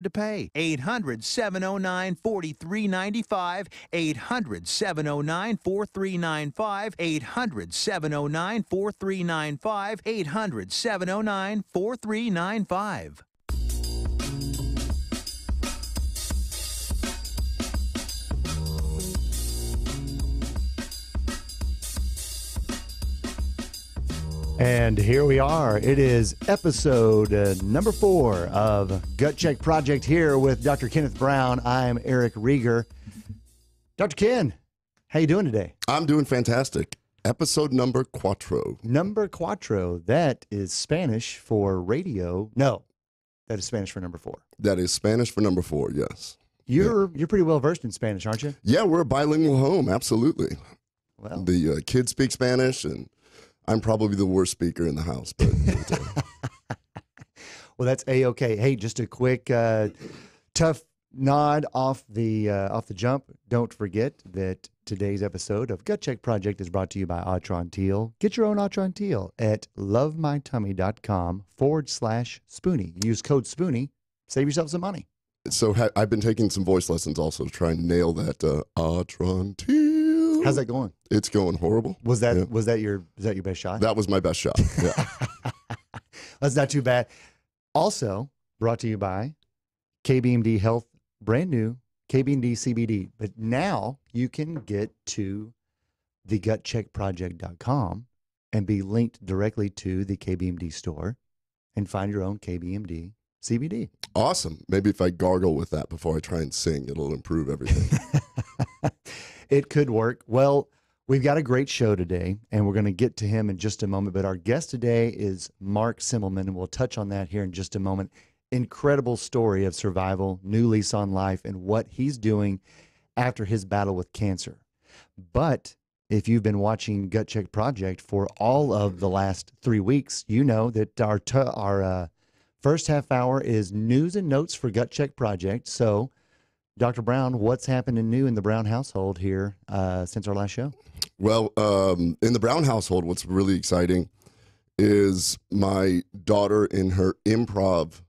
to pay. 800-709-4395. 800-709-4395. 800-709-4395. 800-709-4395. And here we are. It is episode number 4 of Gut Check Project here with Dr. Kenneth Brown. I'm Eric Rieger. Dr. Ken, how you doing today? I'm doing fantastic. Episode number 4. Number cuatro. That is Spanish for radio. No, that is Spanish for number 4. That is Spanish for number 4, yes. You're pretty well versed in Spanish, aren't you? Yeah, we're a bilingual home, absolutely. Well, The kids speak Spanish, and I'm probably the worst speaker in the house. But well, that's A-okay. Hey, just a quick tough nod off the jump. Don't forget that today's episode of Gut Check Project is brought to you by Autron Teal. Get your own Autron Teal at lovemytummy.com/Spoony. Use code Spoony. Save yourself some money. so I've been taking some voice lessons also to try and nail that Autron Teal. How's that going? It's going horrible. Was that your best shot? That was my best shot. Yeah. That's not too bad. Also brought to you by KBMD Health, brand new KBMD CBD. But now you can get to the gutcheckproject.com and be linked directly to the KBMD store and find your own KBMD CBD. Awesome. Maybe if I gargle with that before I try and sing, it'll improve everything. It could work. Well, we've got a great show today, and we're going to get to him in just a moment. But our guest today is Mark Simmelman, and we'll touch on that here in just a moment. Incredible story of survival, new lease on life, and what he's doing after his battle with cancer. But if you've been watching Gut Check Project for all of the last 3 weeks, you know that our first half hour is news and notes for Gut Check Project. So, Dr. Brown, what's happening new in the Brown household here since our last show? Well, in the Brown household, what's really exciting is my daughter in her improv,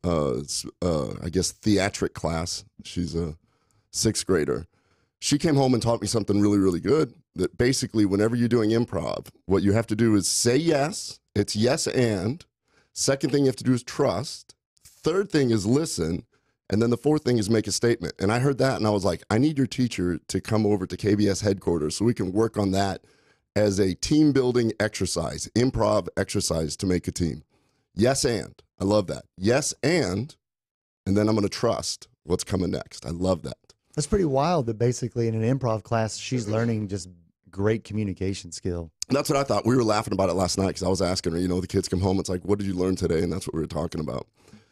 I guess, theatric class. She's a 6th grader. She came home and taught me something really, really good, that basically whenever you're doing improv, what you have to do is say yes. It's yes and. Second thing you have to do is trust. Third thing is listen. And then the 4th thing is make a statement. And I heard that and I was like, I need your teacher to come over to KBS headquarters so we can work on that as a team building exercise, improv exercise to make a team. Yes and. I love that. Yes and then I'm going to trust what's coming next. I love that. That's pretty wild that basically in an improv class, she's learning just great communication skill. That's what I thought. We were laughing about it last night because I was asking her, the kids come home, it's like, what did you learn today? And that's what we were talking about.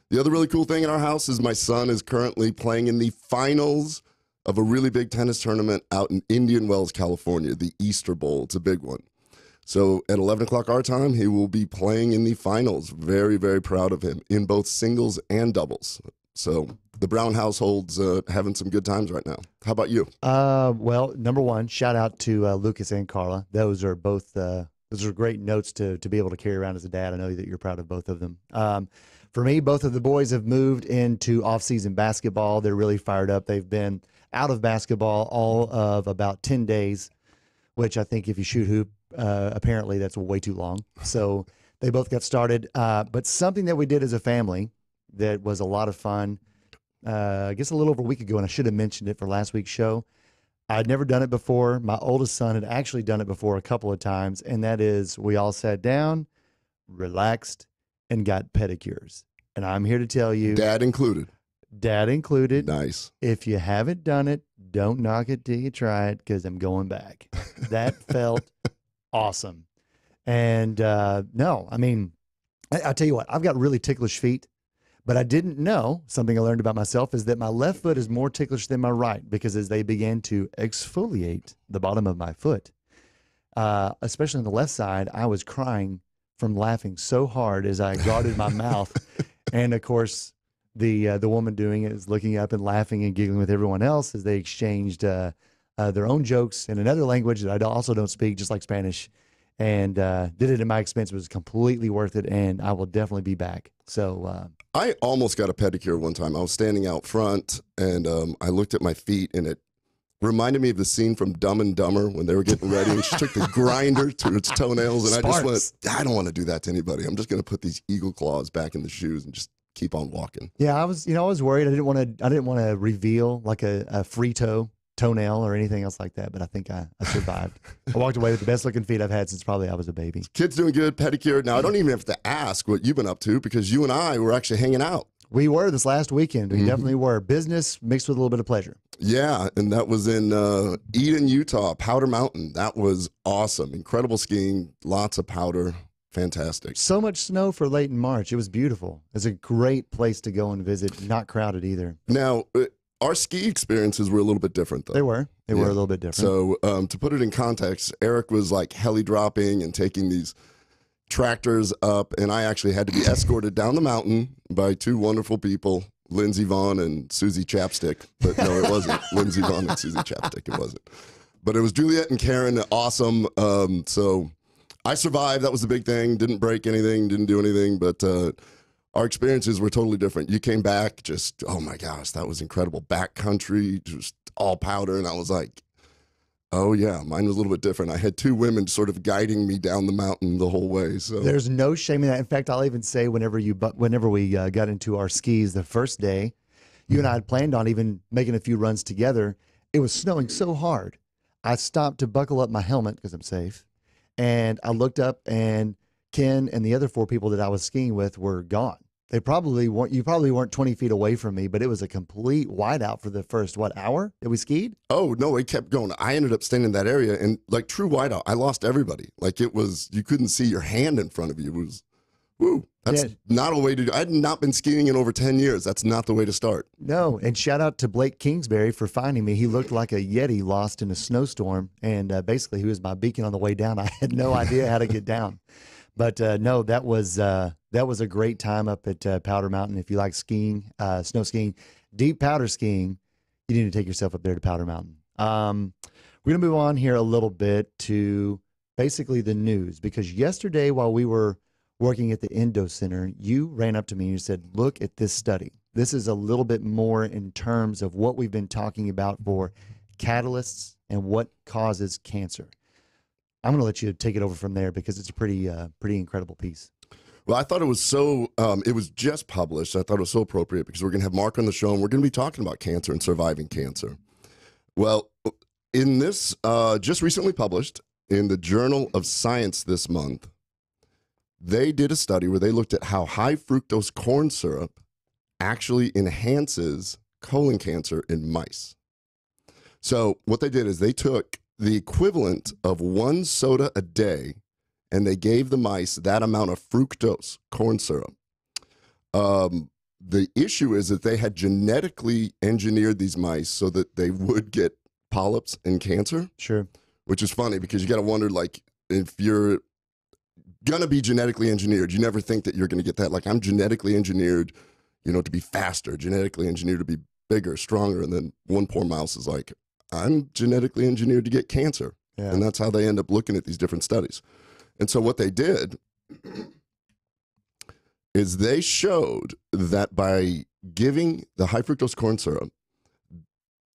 The other really cool thing in our house is my son is currently playing in the finals of a really big tennis tournament out in Indian Wells, California, the Easter Bowl. It's a big one. So at 11 o'clock our time, he will be playing in the finals. Very, very proud of him in both singles and doubles. So the Brown household's having some good times right now. How about you? Well, number one, shout out to Lucas and Carla. Those are both those are great notes to be able to carry around as a dad. I know that you're proud of both of them. For me, both of the boys have moved into off-season basketball. They're really fired up. They've been out of basketball all of about 10 days, which I think if you shoot hoop, apparently that's way too long. So they both got started. But something that we did as a family that was a lot of fun, I guess a little over a week ago, and I should have mentioned it for last week's show. I'd never done it before. My oldest son had actually done it before a couple of times, and that is we all sat down, relaxed, and got pedicures. And I'm here to tell you. Dad included. Dad included. Nice. If you haven't done it, don't knock it till you try it, because I'm going back. That felt awesome. And no, I mean, I'll tell you what, I've got really ticklish feet, but I didn't know, something I learned about myself is that my left foot is more ticklish than my right, because as they began to exfoliate the bottom of my foot, especially on the left side, I was crying from laughing so hard as I guarded my mouth. And of course, the woman doing it is looking up and laughing and giggling with everyone else as they exchanged their own jokes in another language that I also don't speak, just like Spanish. and did it at my expense. It was completely worth it, and I will definitely be back. So I almost got a pedicure one time. I was standing out front, and I looked at my feet, and it reminded me of the scene from Dumb and Dumber when they were getting ready, and she took the grinder to its toenails, and I just went, I don't want to do that to anybody. I'm just going to put these eagle claws back in the shoes and just keep on walking. Yeah, I was worried. I didn't want to reveal like a free toenail or anything else like that, but I think I survived. I walked away with the best looking feet I've had since probably I was a baby. Kids doing good, pedicure. Now, I don't even have to ask what you've been up to because you and I were actually hanging out. We were this last weekend. We definitely were. Business mixed with a little bit of pleasure. Yeah, and that was in Eden, Utah, Powder Mountain. That was awesome. Incredible skiing, lots of powder. Fantastic. So much snow for late in March. It was beautiful. It's a great place to go and visit. Not crowded either. Now, our ski experiences were a little bit different, though. They were a little bit different. So to put it in context, Eric was like heli dropping and taking these tractors up, and I actually had to be escorted down the mountain by two wonderful people, Lindsey Vaughn and Susie Chapstick. But no, it wasn't Lindsey Vaughn and Susie Chapstick. It wasn't. But it was Juliet and Karen. Awesome. So I survived. That was the big thing. Didn't break anything. Didn't do anything. But our experiences were totally different. You came back just, oh my gosh, that was incredible. Backcountry, just all powder. And I was like, oh yeah, mine was a little bit different. I had two women sort of guiding me down the mountain the whole way. So there's no shame in that. In fact, I'll even say whenever we got into our skis the first day, you and I had planned on even making a few runs together. It was snowing so hard. I stopped to buckle up my helmet because I'm safe. And I looked up, and Ken and the other four people that I was skiing with were gone. You probably weren't 20 feet away from me, but it was a complete whiteout for the first, hour that we skied? Oh, no, it kept going. I ended up staying in that area, and like true whiteout, I lost everybody. Like it was, you couldn't see your hand in front of you. It was, woo, that's not a way to do. I had not been skiing in over 10 years. That's not the way to start. No, and shout out to Blake Kingsbury for finding me. He looked like a Yeti lost in a snowstorm, and basically he was my beacon on the way down. I had no idea how to get down. But no, that was a great time up at Powder Mountain. If you like skiing, snow skiing, deep powder skiing, you need to take yourself up there to Powder Mountain. We're going to move on here a little bit to basically the news, because yesterday while we were working at the Endo Center, you ran up to me and you said, look at this study. This is a little bit more in terms of what we've been talking about for catalysts and what causes cancer. I'm going to let you take it over from there because it's a pretty incredible piece. Well, I thought it was so, it was just published. I thought it was so appropriate because we're going to have Mark on the show and we're going to be talking about cancer and surviving cancer. Well, in this, just recently published in the Journal of Science this month, they did a study where they looked at how high fructose corn syrup actually enhances colon cancer in mice. So what they did is they took the equivalent of 1 soda a day, and they gave the mice that amount of fructose, corn syrup. The issue is that they had genetically engineered these mice so that they would get polyps and cancer. Sure. Which is funny because you got to wonder, like, if you're going to be genetically engineered, you never think that you're going to get that. Like, I'm genetically engineered, to be faster, genetically engineered to be bigger, stronger. And then one poor mouse is like, I'm genetically engineered to get cancer. Yeah. And that's how they end up looking at these different studies. And so what they did is they showed that by giving the high fructose corn syrup,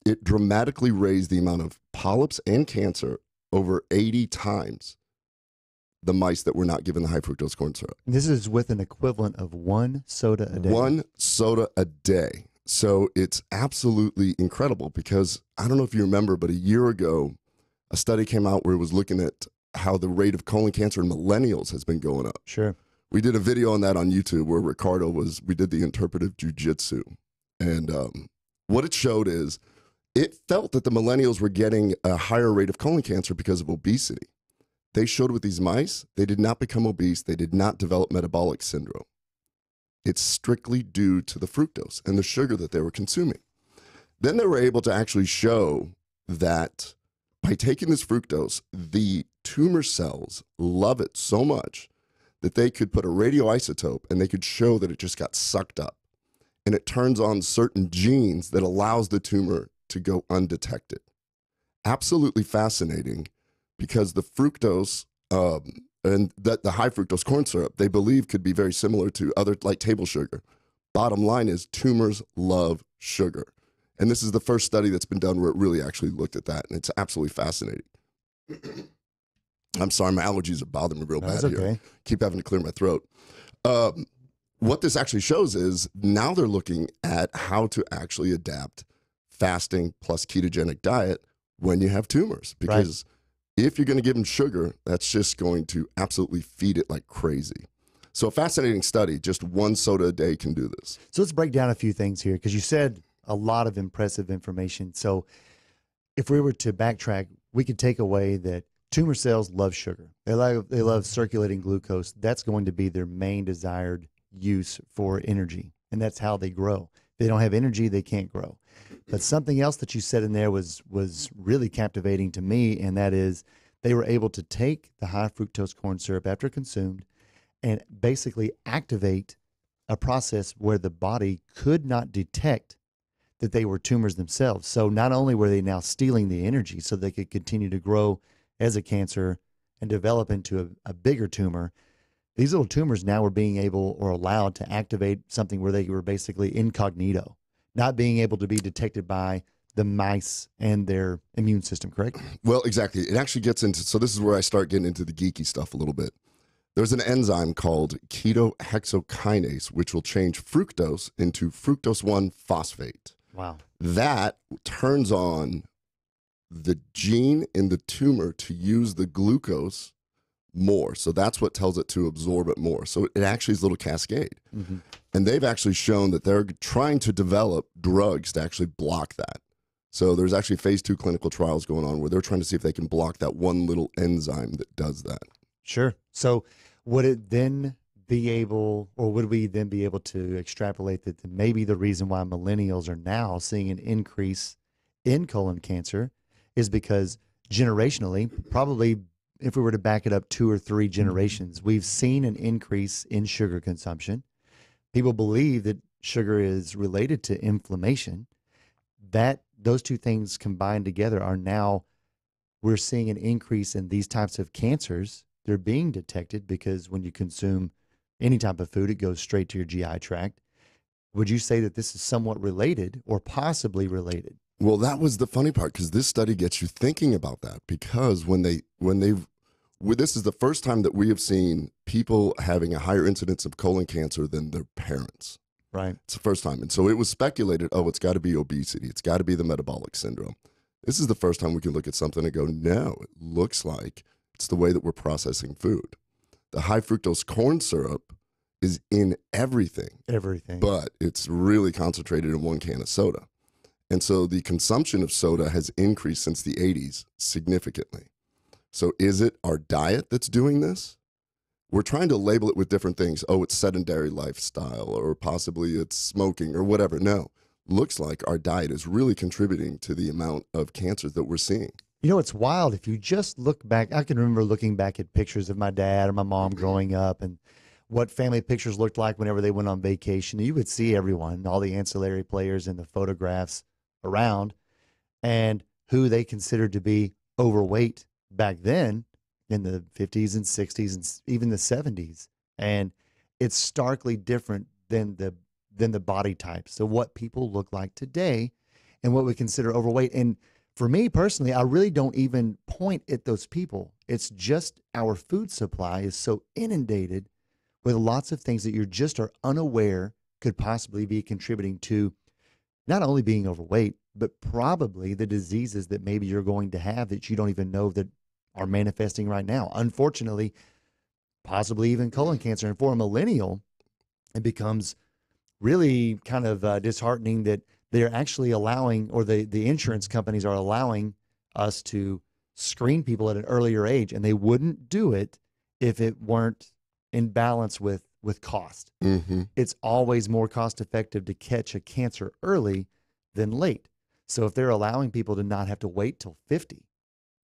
it dramatically raised the amount of polyps and cancer over 80 times the mice that were not given the high fructose corn syrup. This is with an equivalent of 1 soda a day. 1 soda a day. So it's absolutely incredible because I don't know if you remember, but a year ago, a study came out where it was looking at how the rate of colon cancer in millennials has been going up. Sure. We did a video on that on YouTube where we did the interpretive jujitsu. And what it showed is it felt that the millennials were getting a higher rate of colon cancer because of obesity. They showed with these mice, they did not become obese. They did not develop metabolic syndrome. It's strictly due to the fructose and the sugar that they were consuming. Then they were able to actually show that by taking this fructose, the tumor cells love it so much that they could put a radioisotope and they could show that it just got sucked up. And it turns on certain genes that allows the tumor to go undetected. Absolutely fascinating because the fructose And that the high fructose corn syrup, they believe, could be very similar to other, like table sugar. Bottom line is tumors love sugar. And this is the first study that's been done where it really actually looked at that. And it's absolutely fascinating. I'm sorry, my allergies are bothering me real bad here. Keep having to clear my throat. What this actually shows is now they're looking at how to actually adapt fasting plus ketogenic diet when you have tumors. Because if you're going to give them sugar, that's just going to absolutely feed it like crazy. So a fascinating study. Just one soda a day can do this. So let's break down a few things here, because you said a lot of impressive information. So if we were to backtrack, we could take away that tumor cells love sugar. They love circulating glucose. That's going to be their main desired use for energy, and that's how they grow. If they don't have energy, they can't grow. But something else that you said in there was really captivating to me, and that is they were able to take the high fructose corn syrup after consumed and basically activate a process where the body could not detect that they were tumors themselves. So not only were they now stealing the energy so they could continue to grow as a cancer and develop into a bigger tumor, these little tumors now were being able or allowed to activate something where they were basically incognito, not being able to be detected by the mice and their immune system, correct? Well, exactly. It actually gets into, so this is where I start getting into the geeky stuff a little bit. There's an enzyme called ketohexokinase, which will change fructose into fructose 1-phosphate. Wow. That turns on the gene in the tumor to use the glucose more. So that's what tells it to absorb it more. So it actually is a little cascade. Mm-hmm. And they've actually shown that they're trying to develop drugs to actually block that. So there's actually phase 2 clinical trials going on where they're trying to see if they can block that one little enzyme that does that. Sure. So would it then be able, or would we then be able to extrapolate that maybe the reason why millennials are now seeing an increase in colon cancer is because generationally, probably if we were to back it up 2 or 3 generations, we've seen an increase in sugar consumption. People believe that sugar is related to inflammation. That those two things combined together are now, we're seeing an increase in these types of cancers. They're being detected because when you consume any type of food, it goes straight to your GI tract. Would you say that this is somewhat related or possibly related? Well, that was the funny part, because this study gets you thinking about that, because this is the first time that we have seen people having a higher incidence of colon cancer than their parents. Right. It's the first time. And so it was speculated, it's got to be obesity. It's got to be the metabolic syndrome. This is the first time we can look at something and go, no, it looks like it's the way that we're processing food. The high fructose corn syrup is in everything. Everything. But it's really concentrated in one can of soda. And so the consumption of soda has increased since the 80s significantly. So is it our diet that's doing this? We're trying to label it with different things. Oh, it's sedentary lifestyle, or possibly it's smoking or whatever. No, looks like our diet is really contributing to the amount of cancers that we're seeing. You know, it's wild. If you just look back, I can remember looking back at pictures of my dad or my mom growing up and what family pictures looked like whenever they went on vacation. You would see everyone, all the ancillary players in the photographs around, and who they considered to be overweight back then in the 50s and 60s and even the 70s. And it's starkly different than the body type. So what people look like today and what we consider overweight. And for me personally, I really don't even point at those people. It's just our food supply is so inundated with lots of things that you just are unaware could possibly be contributing to not only being overweight, but probably the diseases that maybe you're going to have that you don't even know that are manifesting right now. Unfortunately, possibly even colon cancer. And for a millennial, it becomes really kind of disheartening that they're actually allowing, or the insurance companies are allowing us to screen people at an earlier age, and they wouldn't do it if it weren't in balance with cost. Mm-hmm. It's always more cost effective to catch a cancer early than late. So if they're allowing people to not have to wait till 50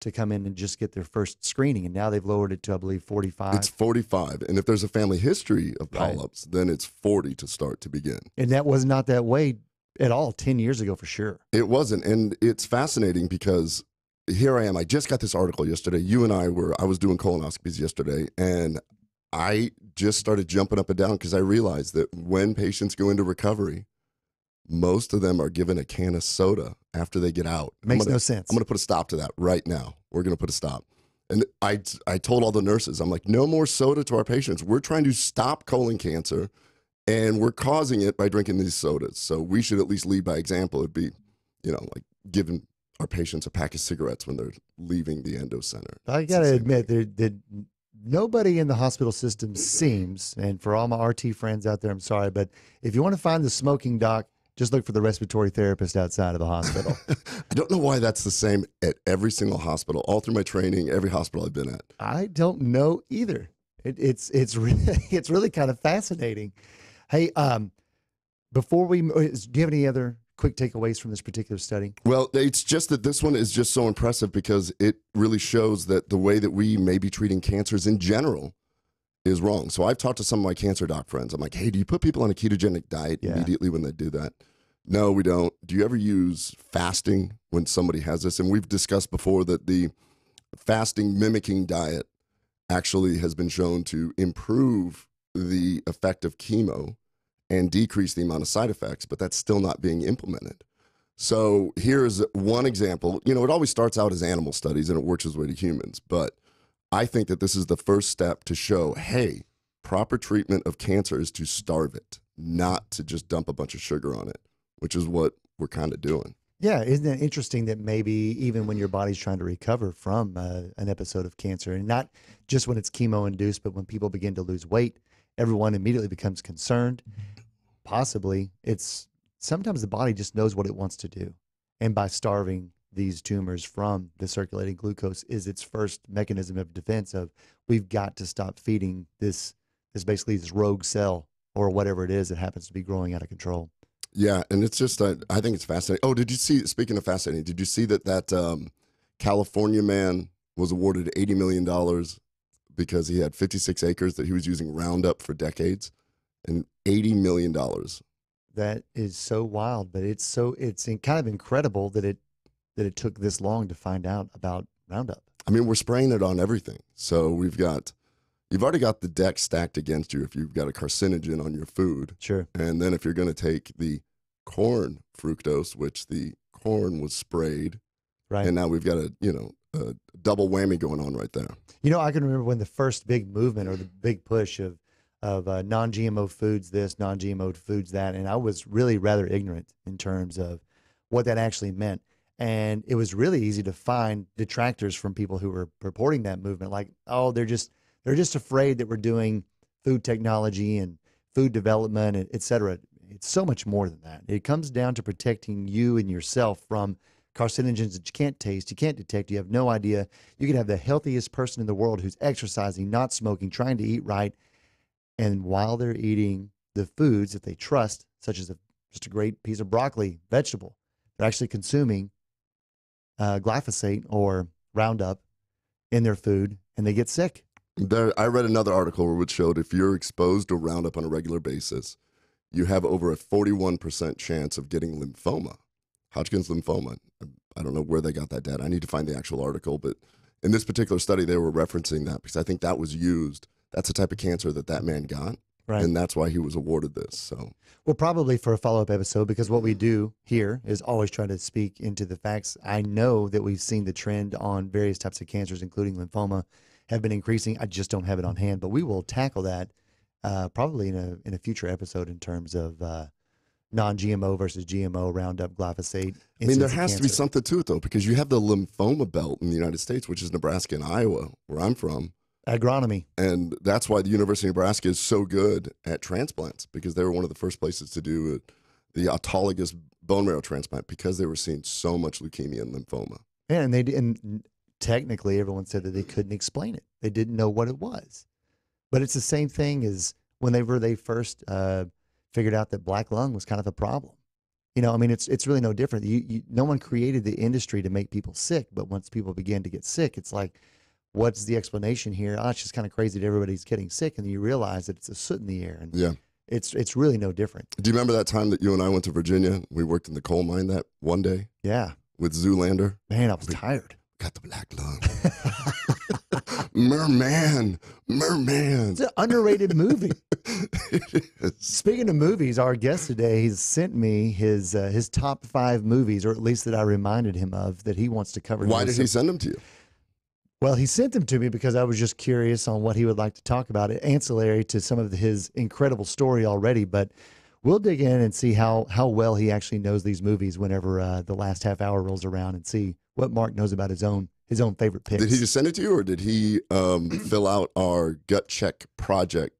to come in and just get their first screening, and now they've lowered it to, I believe, 45. It's 45. And if there's a family history of polyps, then it's 40 to start to begin. And that was not that way at all 10 years ago for sure. It wasn't. And it's fascinating because here I am. I just got this article yesterday. I was doing colonoscopies yesterday, and I just started jumping up and down because I realized that when patients go into recovery, most of them are given a can of soda after they get out. Makes no sense. I'm going to put a stop to that right now. We're going to put a stop. And I told all the nurses, I'm like, no more soda to our patients. We're trying to stop colon cancer, and we're causing it by drinking these sodas. So we should at least lead by example. It'd be, like giving our patients a pack of cigarettes when they're leaving the endo center. I got to admit, that nobody in the hospital system seems, and for all my RT friends out there, I'm sorry, but if you want to find the smoking doc, just look for the respiratory therapist outside of the hospital. I don't know why that's the same at every single hospital. All through my training, every hospital I've been at. I don't know either. It's really kind of fascinating. Hey, before we, do you have any other quick takeaways from this particular study? Well, it's just that this one is just so impressive because it really shows that the way that we may be treating cancers in general is wrong. So I've talked to some of my cancer doc friends. I'm like, hey, do you put people on a ketogenic diet immediately when they do that? No, we don't. Do you ever use fasting when somebody has this? And we've discussed before that the fasting mimicking diet actually has been shown to improve the effect of chemo and decrease the amount of side effects, but that's still not being implemented. So here's one example. It always starts out as animal studies and it works its way to humans, but I think that this is the first step to show, hey, proper treatment of cancer is to starve it, not to just dump a bunch of sugar on it, which is what we're kind of doing. Yeah, isn't it interesting that maybe even when your body's trying to recover from an episode of cancer, and not just when it's chemo-induced, but when people begin to lose weight, everyone immediately becomes concerned. Possibly, sometimes the body just knows what it wants to do. And by starving these tumors from the circulating glucose is its first mechanism of defense of, we've got to stop feeding this basically this rogue cell or whatever it is that happens to be growing out of control. Yeah, and it's just, I think it's fascinating. Oh, did you see, speaking of fascinating, did you see that California man was awarded $80 million because he had 56 acres that he was using Roundup for decades? And $80 million. That is so wild, but it's kind of incredible that it took this long to find out about Roundup. I mean, we're spraying it on everything. So you've already got the deck stacked against you if you've got a carcinogen on your food. Sure. And then if you're going to take the corn fructose, which the corn was sprayed, right? And now we've got a double whammy going on right there. I can remember when the first big movement or the big push of non-GMO foods this, non-GMO foods that, and I was really rather ignorant in terms of what that actually meant. And it was really easy to find detractors from people who were purporting that movement, like, oh, they're just afraid that we're doing food technology and food development, and et cetera. It's so much more than that. It comes down to protecting you and yourself from carcinogens that you can't taste, you can't detect, you have no idea. You could have the healthiest person in the world who's exercising, not smoking, trying to eat right, and while they're eating the foods that they trust, such as just a great piece of broccoli, vegetable, they're actually consuming glyphosate or Roundup in their food, and they get sick. I read another article which showed if you're exposed to Roundup on a regular basis, you have over a 41% chance of getting lymphoma, Hodgkin's lymphoma. I don't know where they got that data. I need to find the actual article, but in this particular study, they were referencing that because I think that was used. That's the type of cancer that man got, right? And that's why he was awarded this. So, well, probably for a follow-up episode, because what we do here is always try to speak into the facts. I know that we've seen the trend on various types of cancers, including lymphoma, have been increasing. I just don't have it on hand, but we will tackle that probably in a future episode in terms of non-GMO versus GMO, Roundup, glyphosate. I mean, there has to be something to it, though, because you have the lymphoma belt in the United States, which is Nebraska and Iowa, where I'm from. Agronomy. And that's why the University of Nebraska is so good at transplants, because they were one of the first places to do the autologous bone marrow transplant because they were seeing so much leukemia and lymphoma. Yeah, and technically everyone said that they couldn't explain it. They didn't know what it was. But it's the same thing as whenever they first figured out that black lung was kind of a problem. I mean, it's really no different. No one created the industry to make people sick, but once people begin to get sick, it's like, what's the explanation here? Oh, it's just kind of crazy that everybody's getting sick, and you realize that it's a soot in the air, and yeah, it's really no different. Do you remember that time that you and I went to Virginia? We worked in the coal mine that one day. Yeah, with Zoolander. Man, I was tired. got the black lung. Merman. It's an underrated movie. It is. Speaking of movies, our guest today, he's sent me his top 5 movies, or at least that I reminded him of, that he wants to cover. Why did he send them to you? Well, he sent them to me because I was just curious on what he would like to talk about, ancillary to some of his incredible story already. But we'll dig in and see how well he actually knows these movies whenever the last half hour rolls around, and see what Mark knows about his own favorite picks. Did he just send it to you, or did he fill out our gut check project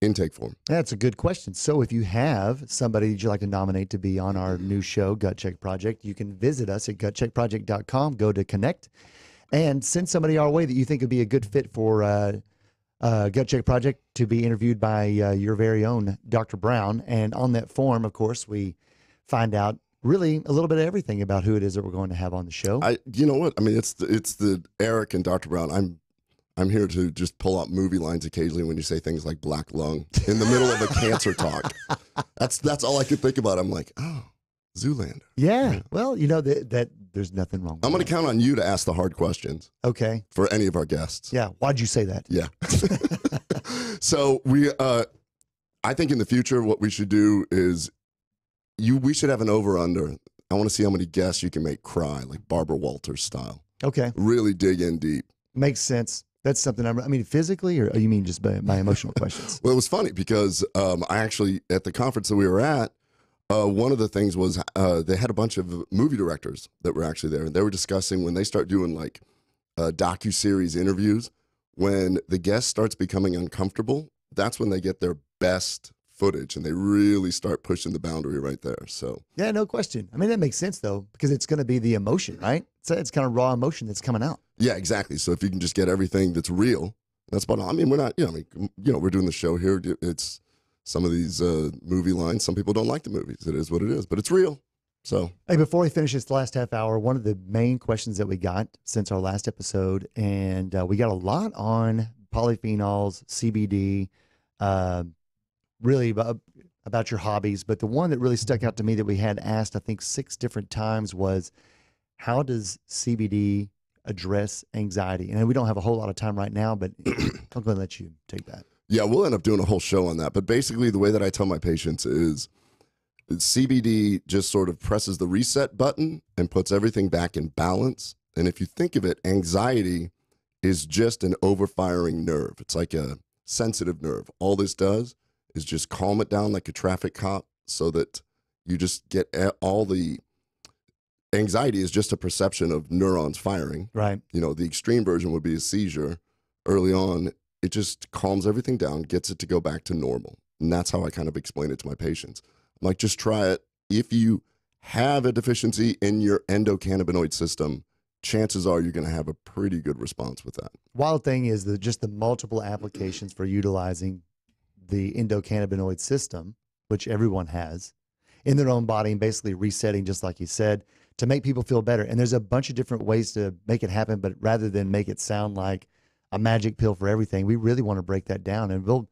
intake form? That's a good question. So if you have somebody that you'd like to nominate to be on our new show, Gut Check Project, you can visit us at gutcheckproject.com, go to connect, and send somebody our way that you think would be a good fit for Gut Check Project to be interviewed by your very own Dr. Brown. And on that form, of course, we find out really a little bit of everything about who it is that we're going to have on the show. You know what? I mean, it's the Eric and Dr. Brown. I'm here to just pull out movie lines occasionally when you say things like black lung in the middle of a cancer talk. That's all I could think about. I'm like, oh, Zoolander. Yeah. Well, you know that there's nothing wrong with I'm going to count on you to ask the hard questions. Okay. For any of our guests. Yeah. Why'd you say that? Yeah. So I think in the future, what we should do is we should have an over-under. I want to see how many guests you can make cry, like Barbara Walters style. Okay. Really dig in deep. Makes sense. That's something I mean, physically, or you mean just by emotional questions? Well, it was funny because I actually, at the conference that we were at, one of the things was they had a bunch of movie directors that were actually there, and they were discussing when they start doing like docuseries interviews, when the guest starts becoming uncomfortable, that's when they get their best footage, and they really start pushing the boundary right there. So yeah, no question. I mean, that makes sense though, because it's going to be the emotion, right? It's kind of raw emotion that's coming out. Yeah, exactly. So if you can just get everything that's real, that's about all. I mean, we're not, we're doing the show here. It's some of these movie lines. Some people don't like the movies. It is what it is, but it's real. So hey, before we finish this last half hour, one of the main questions that we got since our last episode, and we got a lot on polyphenols, CBD, really about your hobbies. But the one that really stuck out to me that we had asked, I think 6 different times, was how does CBD address anxiety? And we don't have a whole lot of time right now, but I'm going to let you take that. Yeah, we'll end up doing a whole show on that. But basically, the way that I tell my patients is CBD just sort of presses the reset button and puts everything back in balance. And if you think of it, anxiety is just an overfiring nerve. It's like a sensitive nerve. All this does is just calm it down like a traffic cop, so that you just get all the anxiety is just a perception of neurons firing. Right. The extreme version would be a seizure early on. It just calms everything down, gets it to go back to normal. And that's how I kind of explain it to my patients. I'm like, just try it. If you have a deficiency in your endocannabinoid system, chances are you're going to have a pretty good response with that. Wild thing is just the multiple applications for utilizing the endocannabinoid system, which everyone has, in their own body, and basically resetting, just like you said, to make people feel better. And there's a bunch of different ways to make it happen, but rather than make it sound like a magic pill for everything, we really want to break that down, and we'll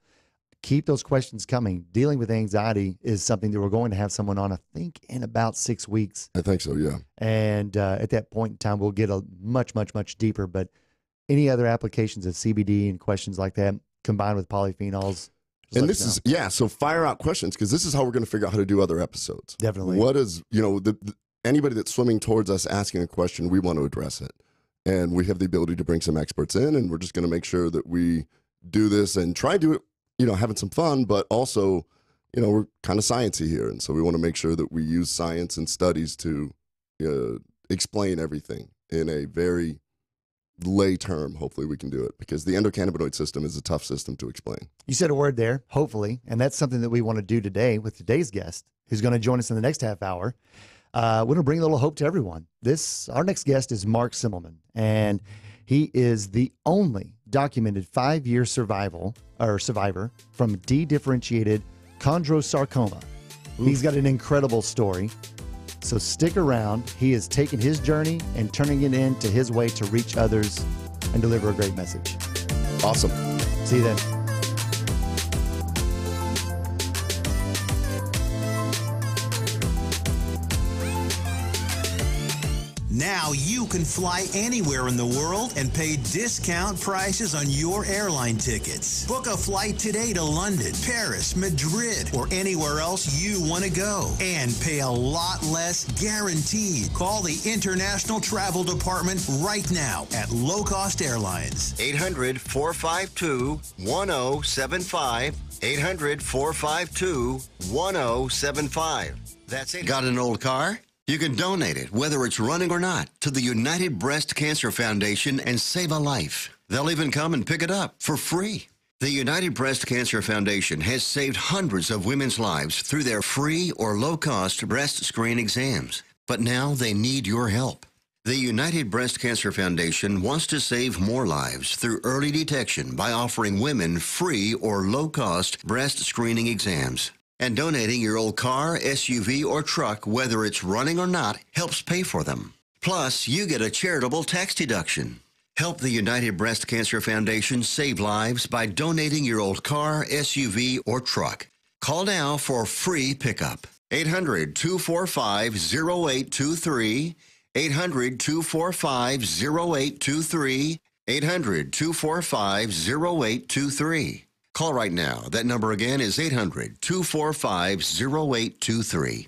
keep those questions coming. Dealing with anxiety is something that we're going to have someone on, I think, in about 6 weeks. I think so, yeah. And at that point in time, we'll get a much, much, much deeper. But any other applications of CBD and questions like that combined with polyphenols. And this is, so fire out questions, because this is how we're going to figure out how to do other episodes. Definitely. What is, anybody that's swimming towards us asking a question, we want to address it. And we have the ability to bring some experts in, and we're just going to make sure that we do this and try to do it, having some fun, but also, we're kind of sciencey here. And so we want to make sure that we use science and studies to explain everything in a very lay term. Hopefully we can do it, because the endocannabinoid system is a tough system to explain. You said a word there, hopefully, and that's something that we want to do today with today's guest, who's going to join us in the next half hour. We're going to bring a little hope to everyone. Our next guest is Mark Simmelman, and he is the only documented 5-year survivor from dedifferentiated chondrosarcoma. Oof. He's got an incredible story. So stick around. He is taking his journey and turning it into his way to reach others and deliver a great message. Awesome. See you then. Now you can fly anywhere in the world and pay discount prices on your airline tickets. Book a flight today to London, Paris, Madrid, or anywhere else you want to go and pay a lot less guaranteed. Call the International Travel Department right now at Low Cost Airlines. 800-452-1075. 800-452-1075. That's it. Got an old car? You can donate it, whether it's running or not, to the United Breast Cancer Foundation and save a life. They'll even come and pick it up for free. The United Breast Cancer Foundation has saved hundreds of women's lives through their free or low-cost breast screen exams. But now they need your help. The United Breast Cancer Foundation wants to save more lives through early detection by offering women free or low-cost breast screening exams. And donating your old car, SUV, or truck, whether it's running or not, helps pay for them. Plus, you get a charitable tax deduction. Help the United Breast Cancer Foundation save lives by donating your old car, SUV, or truck. Call now for free pickup. 800-245-0823. 800-245-0823. 800-245-0823. Call right now. That number again is 800-245-0823.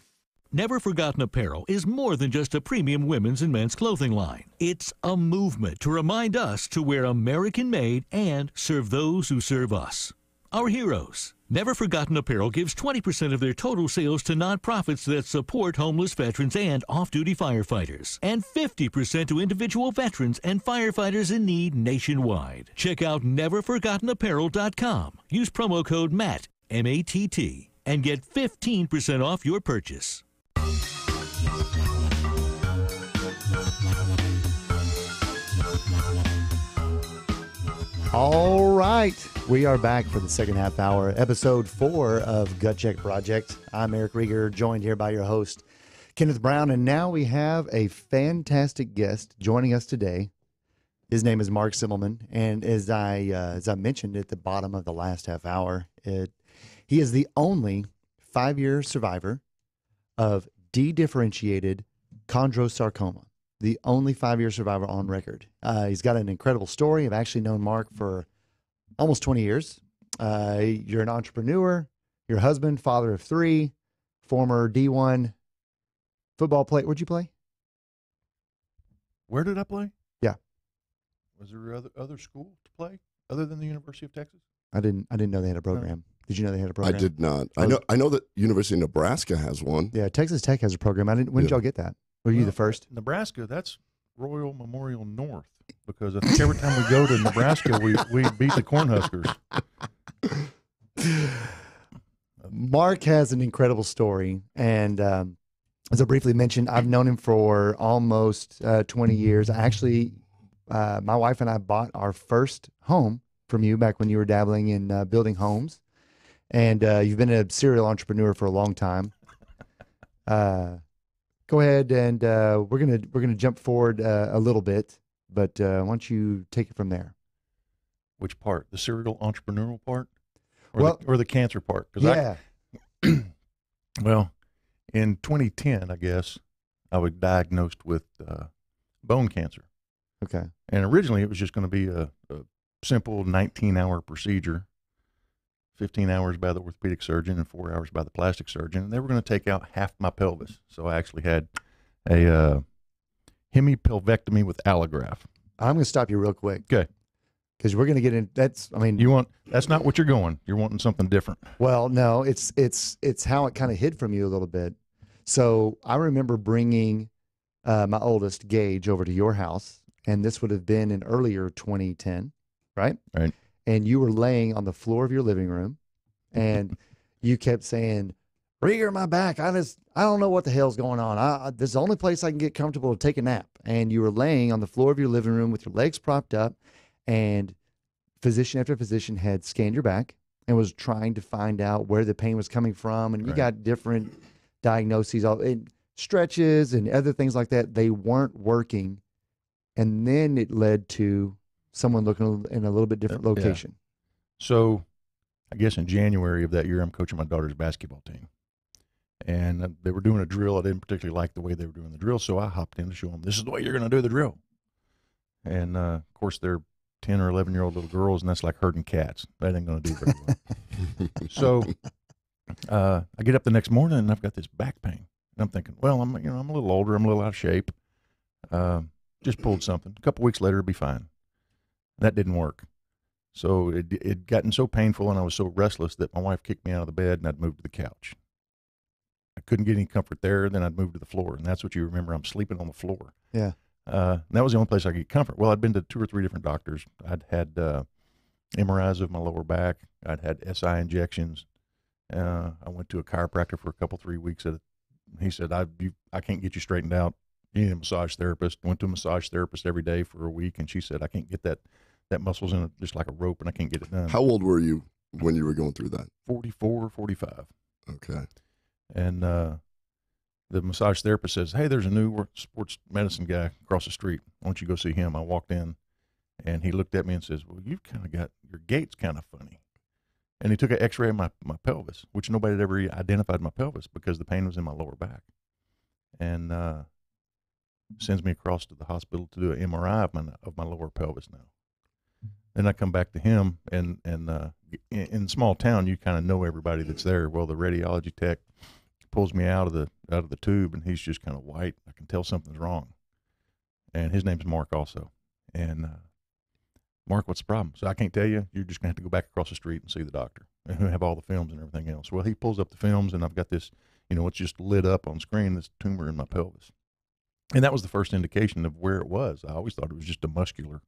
Never Forgotten Apparel is more than just a premium women's and men's clothing line. It's a movement to remind us to wear American-made and serve those who serve us. Our heroes. Never Forgotten Apparel gives 20% of their total sales to nonprofits that support homeless veterans and off-duty firefighters, and 50% to individual veterans and firefighters in need nationwide. Check out neverforgottenapparel.com. Use promo code MATT, M-A-T-T, and get 15% off your purchase. All right. We are back for the second half hour, episode 4 of Gut Check Project. I'm Eric Rieger, joined here by your host, Kenneth Brown. And now we have a fantastic guest joining us today. His name is Mark Simmelman. And as I mentioned at the bottom of the last half hour, he is the only 5-year survivor of dedifferentiated chondrosarcoma. The only 5-year survivor on record. He's got an incredible story. I've actually known Mark for almost 20 years. You're an entrepreneur, your husband, father of 3, former D1 football player. Where'd you play? Where did I play? Yeah. Was there other school to play other than the University of Texas? I didn't know they had a program. Did you know they had a program? I did not. I know that University of Nebraska has one. Yeah, Texas Tech has a program. When did y'all get that? Were you the first? Nebraska, that's Royal Memorial North, because I think every time we go to Nebraska, we beat the Cornhuskers. Mark has an incredible story, and as I briefly mentioned, I've known him for almost 20 years. Actually, my wife and I bought our first home from you back when you were dabbling in building homes, and you've been a serial entrepreneur for a long time. Go ahead, and we're gonna jump forward a little bit, but why don't you take it from there? Which part? The serial entrepreneurial part, or the cancer part? Yeah. Well, in 2010, I guess I was diagnosed with bone cancer. Okay. And originally, it was just going to be a simple 19-hour procedure. 15 hours by the orthopedic surgeon and 4 hours by the plastic surgeon. And they were going to take out half my pelvis. So I actually had a hemipelvectomy with allograft. I'm going to stop you real quick. Okay. Because we're going to get in. That's not what you're going. You're wanting something different. Well, no, it's how it kind of hid from you a little bit. So I remember bringing my oldest, Gage, over to your house. And this would have been in earlier 2010, right? Right. And you were laying on the floor of your living room, and you kept saying, "Rieger, my back. I don't know what the hell's going on. This is the only place I can get comfortable to take a nap." And you were laying on the floor of your living room with your legs propped up, and physician after physician had scanned your back and was trying to find out where the pain was coming from. And you got different diagnoses, and stretches and other things like that. They weren't working, and then it led to someone looking in a little bit different location. Yeah. So I guess in January of that year, I'm coaching my daughter's basketball team. And they were doing a drill. I didn't particularly like the way they were doing the drill, so I hopped in to show them, this is the way you're going to do the drill. And, of course, they're 10 or 11-year-old little girls, and that's like herding cats. That ain't going to do very well. So I get up the next morning, and I've got this back pain. And I'm thinking, well, I'm a little older. I'm a little out of shape. Just pulled something. A couple weeks later, it'll be fine. That didn't work. So it gotten so painful, and I was so restless that my wife kicked me out of the bed, and I'd moved to the couch. I couldn't get any comfort there. Then I'd moved to the floor, and that's what you remember. I'm sleeping on the floor. Yeah. And that was the only place I could get comfort. Well, I'd been to 2 or 3 different doctors. I'd had MRIs of my lower back. I'd had SI injections. I went to a chiropractor for 3 weeks. He said, I can't get you straightened out. You need a massage therapist. Went to a massage therapist every day for a week, and she said, I can't get that muscle's in it just like a rope, and I can't get it done. How old were you when you were going through that? 44, 45. Okay. And the massage therapist says, hey, there's a new sports medicine guy across the street. Why don't you go see him? I walked in, and he looked at me and says, well, you've kind of got, your gait's kind of funny. And he took an x-ray of my pelvis, which nobody had ever identified my pelvis because the pain was in my lower back. And sends me across to the hospital to do an MRI of my lower pelvis now. Then I come back to him, and in small town, you kind of know everybody that's there. Well, the radiology tech pulls me out of the tube, and he's just kind of white. I can tell something's wrong. And his name's Mark also. And Mark, what's the problem? So I can't tell you. You're just gonna have to go back across the street and see the doctor, and have all the films and everything else. Well, he pulls up the films, and I've got this, it's just lit up on screen, this tumor in my pelvis. And that was the first indication of where it was. I always thought it was just a muscular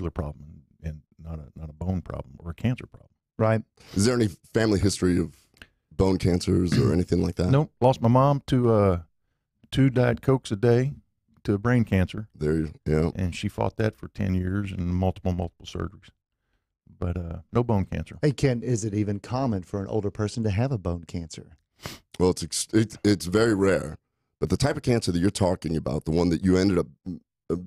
problem, and not a bone problem or a cancer problem. Right. Is there any family history of bone cancers or anything like that? Nope. Lost my mom to 2 Diet Cokes a day to brain cancer. Yeah. And she fought that for 10 years and multiple surgeries. But no bone cancer. Hey, Ken, is it even common for an older person to have a bone cancer? Well, it's very rare. But the type of cancer that you're talking about, the one that you ended up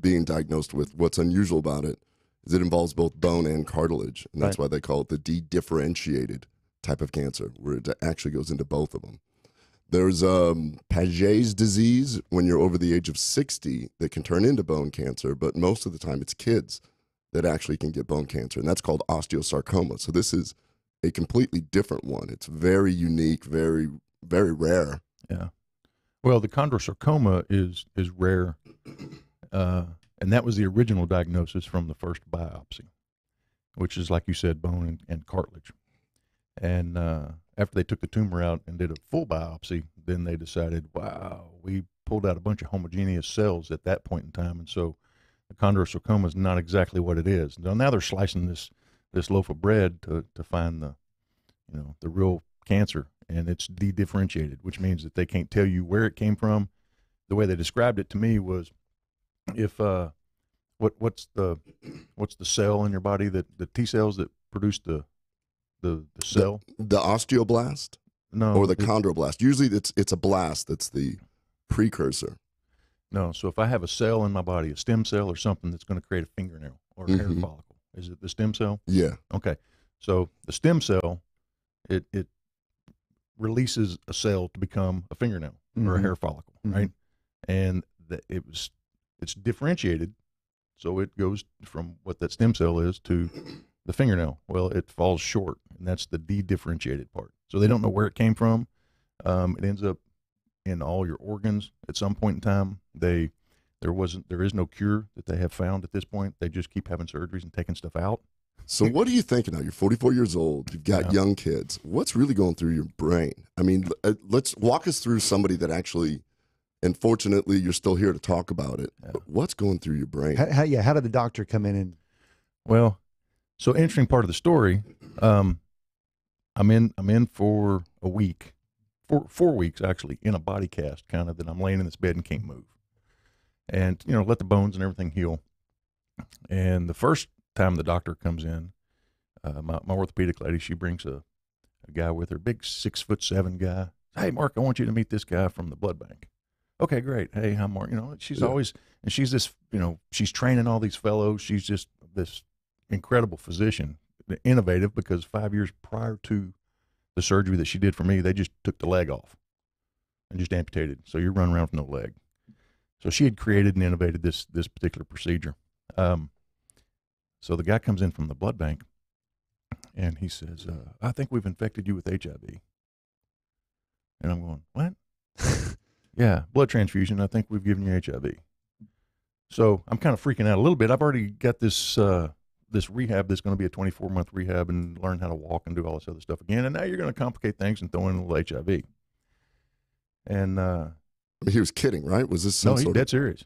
being diagnosed with, what's unusual about it is it involves both bone and cartilage. And that's why they call it the dedifferentiated type of cancer, where it actually goes into both of them. There's Paget's disease when you're over the age of 60 that can turn into bone cancer, but most of the time it's kids that actually can get bone cancer, and that's called osteosarcoma. So this is a completely different one. It's very unique, very, very rare. Yeah. Well, the chondrosarcoma is rare, and that was the original diagnosis from the first biopsy, which is, like you said, bone and cartilage. And after they took the tumor out and did a full biopsy, then they decided, wow, we pulled out a bunch of homogeneous cells at that point in time, and so the chondrosarcoma is not exactly what it is. Now they're slicing this loaf of bread to find the real cancer, and it's dedifferentiated, which means that they can't tell you where it came from. The way they described it to me was, if what's the cell in your body, that the T cells that produce the cell, the osteoblast, no, or the chondroblast. Usually it's a blast that's the precursor. No, so if I have a cell in my body, a stem cell or something that's going to create a fingernail or a hair follicle, is it the stem cell? Yeah. Okay, so the stem cell, it releases a cell to become a fingernail or a hair follicle, right? And it's differentiated, so it goes from what that stem cell is to the fingernail. Well, it falls short, and that's the dedifferentiated part. So they don't know where it came from. It ends up in all your organs at some point in time. There is no cure that they have found at this point. They just keep having surgeries and taking stuff out. So what are you thinking now? You're 44 years old. You've got young kids. What's really going through your brain? I mean, let's walk us through somebody that actually, and fortunately, you're still here to talk about it. Yeah. But what's going through your brain? How did the doctor come in and? Well, so interesting part of the story. I'm in for a week, 4 weeks actually, in a body cast, kind of, that I'm laying in this bed and can't move, and let the bones and everything heal. And the first time the doctor comes in, my orthopedic lady, she brings a guy with her, big 6'7" guy. Hey, Mark, I want you to meet this guy from the blood bank. Okay, great. Hey, I'm Mark. She's always, and she's this, she's training all these fellows. She's just this incredible physician, innovative, because 5 years prior to the surgery that she did for me, they just took the leg off. and just amputated. So you're running around with no leg. So she had created and innovated this particular procedure. So the guy comes in from the blood bank, and he says, I think we've infected you with HIV. And I'm going, what? Yeah, blood transfusion. I think we've given you HIV. So I'm kind of freaking out a little bit. I've already got this this rehab that's going to be a 24-month rehab and learn how to walk and do all this other stuff again. And now you're going to complicate things and throw in a little HIV. And He was kidding, right? Was this some no, he's sort dead serious.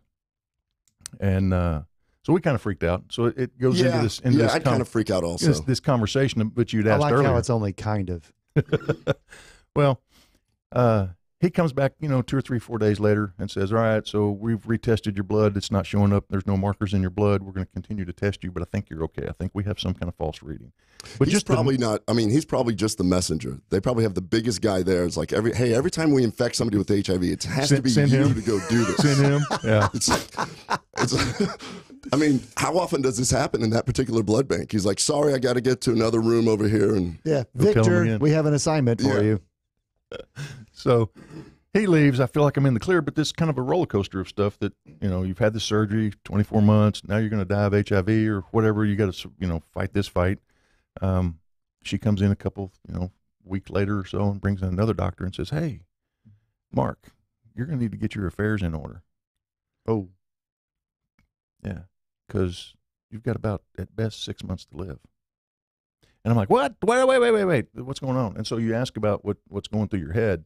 And so we kind of freaked out. So it goes into this. I'd kind of freak out also. This conversation that you'd I asked like earlier. how it's only kind of. Well, he comes back, 2 or 3, 4 days later and says, all right, so we've retested your blood. It's not showing up. There's no markers in your blood. We're going to continue to test you, but I think you're okay. I think we have some kind of false reading. But He's probably not. I mean, he's probably just the messenger. They probably have the biggest guy there. It's like every time we infect somebody with HIV, it has to be you him. to go do this. Send him. Yeah. I mean, how often does this happen in that particular blood bank? He's like, sorry, I got to get to another room over here. And Yeah, They'll tell him Victor, again. we have an assignment for Yeah. you. So he leaves. I feel like I'm in the clear, but this is kind of a roller coaster of stuff that, you've had the surgery, 24 months. Now you're going to die of HIV or whatever. You got to, fight this fight. She comes in a couple, week later or so and brings in another doctor and says, hey, Mark, you're going to need to get your affairs in order. Oh, Yeah. Because you've got about, at best, 6 months to live. And I'm like, what? Wait. What's going on? And so you ask about what's going through your head.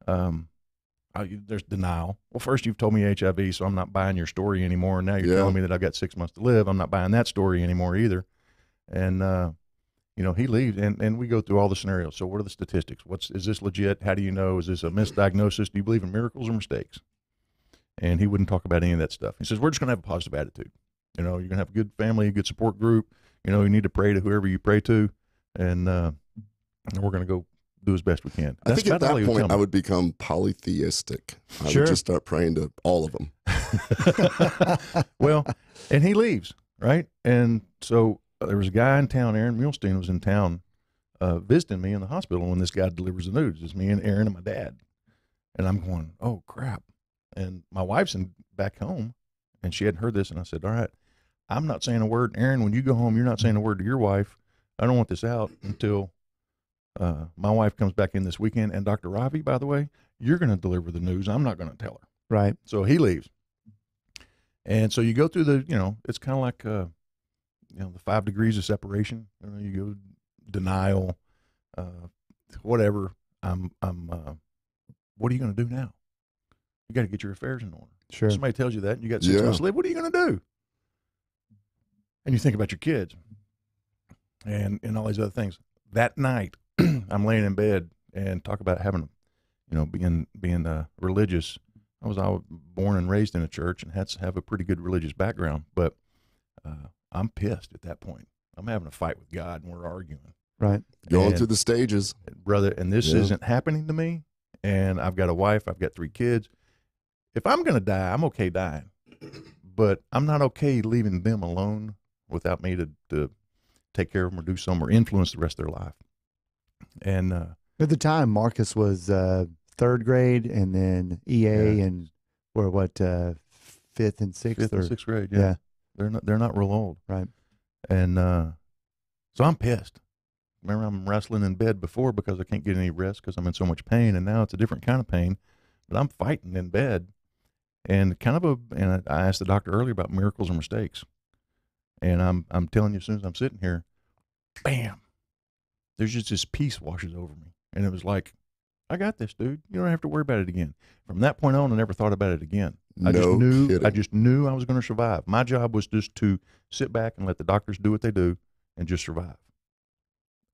There's denial. Well, first you've told me HIV, so I'm not buying your story anymore. And now you're Yeah. telling me that I've got 6 months to live. I'm not buying that story anymore either. And, he leaves and we go through all the scenarios. So what are the statistics? Is this legit? How do you know? Is this a misdiagnosis? Do you believe in miracles or mistakes? And he wouldn't talk about any of that stuff. He says, we're just going to have a positive attitude. You're going to have a good family, a good support group. You need to pray to whoever you pray to. And we're going to go do as best we can. I think at about all that he would point, tell I me. would become polytheistic. I Sure. would just start praying to all of them. Well, and he leaves, right? And so there was a guy in town, Aaron Muhlstein was in town visiting me in the hospital when this guy delivers the news. It's me and Aaron and my dad. And I'm going, oh, crap. And my wife's back home, and she hadn't heard this. And I said, all right, I'm not saying a word. Aaron, when you go home, you're not saying a word to your wife. I don't want this out until my wife comes back in this weekend. And Dr. Ravi, by the way, you're going to deliver the news. I'm not going to tell her. right. So he leaves. And so you go through it's kind of like, the 5 degrees of separation. You go denial, whatever. What are you going to do now? You got to get your affairs in order. Sure. Somebody tells you that and you got 6 Yeah. months to live. What are you going to do? And you think about your kids and all these other things. That night, I'm laying in bed and talk about having, being religious. I was born and raised in a church and had to have a pretty good religious background, but I'm pissed at that point. I'm having a fight with God and we're arguing. Right. Going And- through the stages. Brother, and this Yeah. isn't happening to me, and I've got a wife, I've got 3 kids. If I'm going to die, I'm okay dying, but I'm not okay leaving them alone without me to take care of them or do something or influence the rest of their life. And At the time, Marcus was 3rd grade, and then EA, Yeah. and we're 5th and 6th, 5th or and 6th grade, yeah. they're not real old, Right. and so I'm pissed. Remember, I'm wrestling in bed before because I can't get any rest because I'm in so much pain, and now it's a different kind of pain. But I'm fighting in bed, and and I asked the doctor earlier about miracles or mistakes, and I'm telling you, as soon as I'm sitting here, bam, there's just this peace washes over me, and it was like, I got this, dude. You don't have to worry about it again. From that point on, I never thought about it again. I No kidding. just knew I was going to survive. My job was just to sit back and let the doctors do what they do and just survive.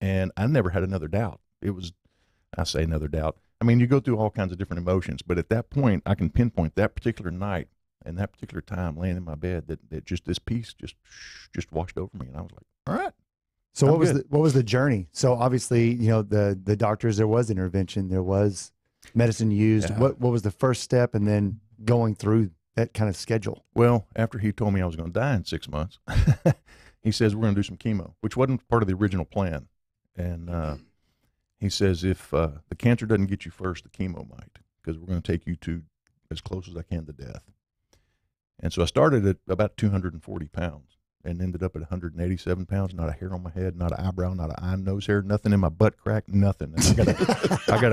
And I never had another doubt. I say another doubt. I mean, you go through all kinds of different emotions, but at that point, I can pinpoint that particular night and that particular time laying in my bed that just this peace just washed over me. And I was like, all right. So I'm what was good. what was the journey? So obviously, the doctors, there was intervention, there was medicine used. Yeah. What was the first step, and then going through that kind of schedule? Well, after he told me I was going to die in 6 months, he says, we're going to do some chemo, which wasn't part of the original plan. And he says, if the cancer doesn't get you first, the chemo might. because we're going to take you to as close as I can to death. And so I started at about 240 pounds and ended up at 187 pounds. Not a hair on my head, not an eyebrow, not an eye, nose hair, nothing in my butt crack, nothing. And I got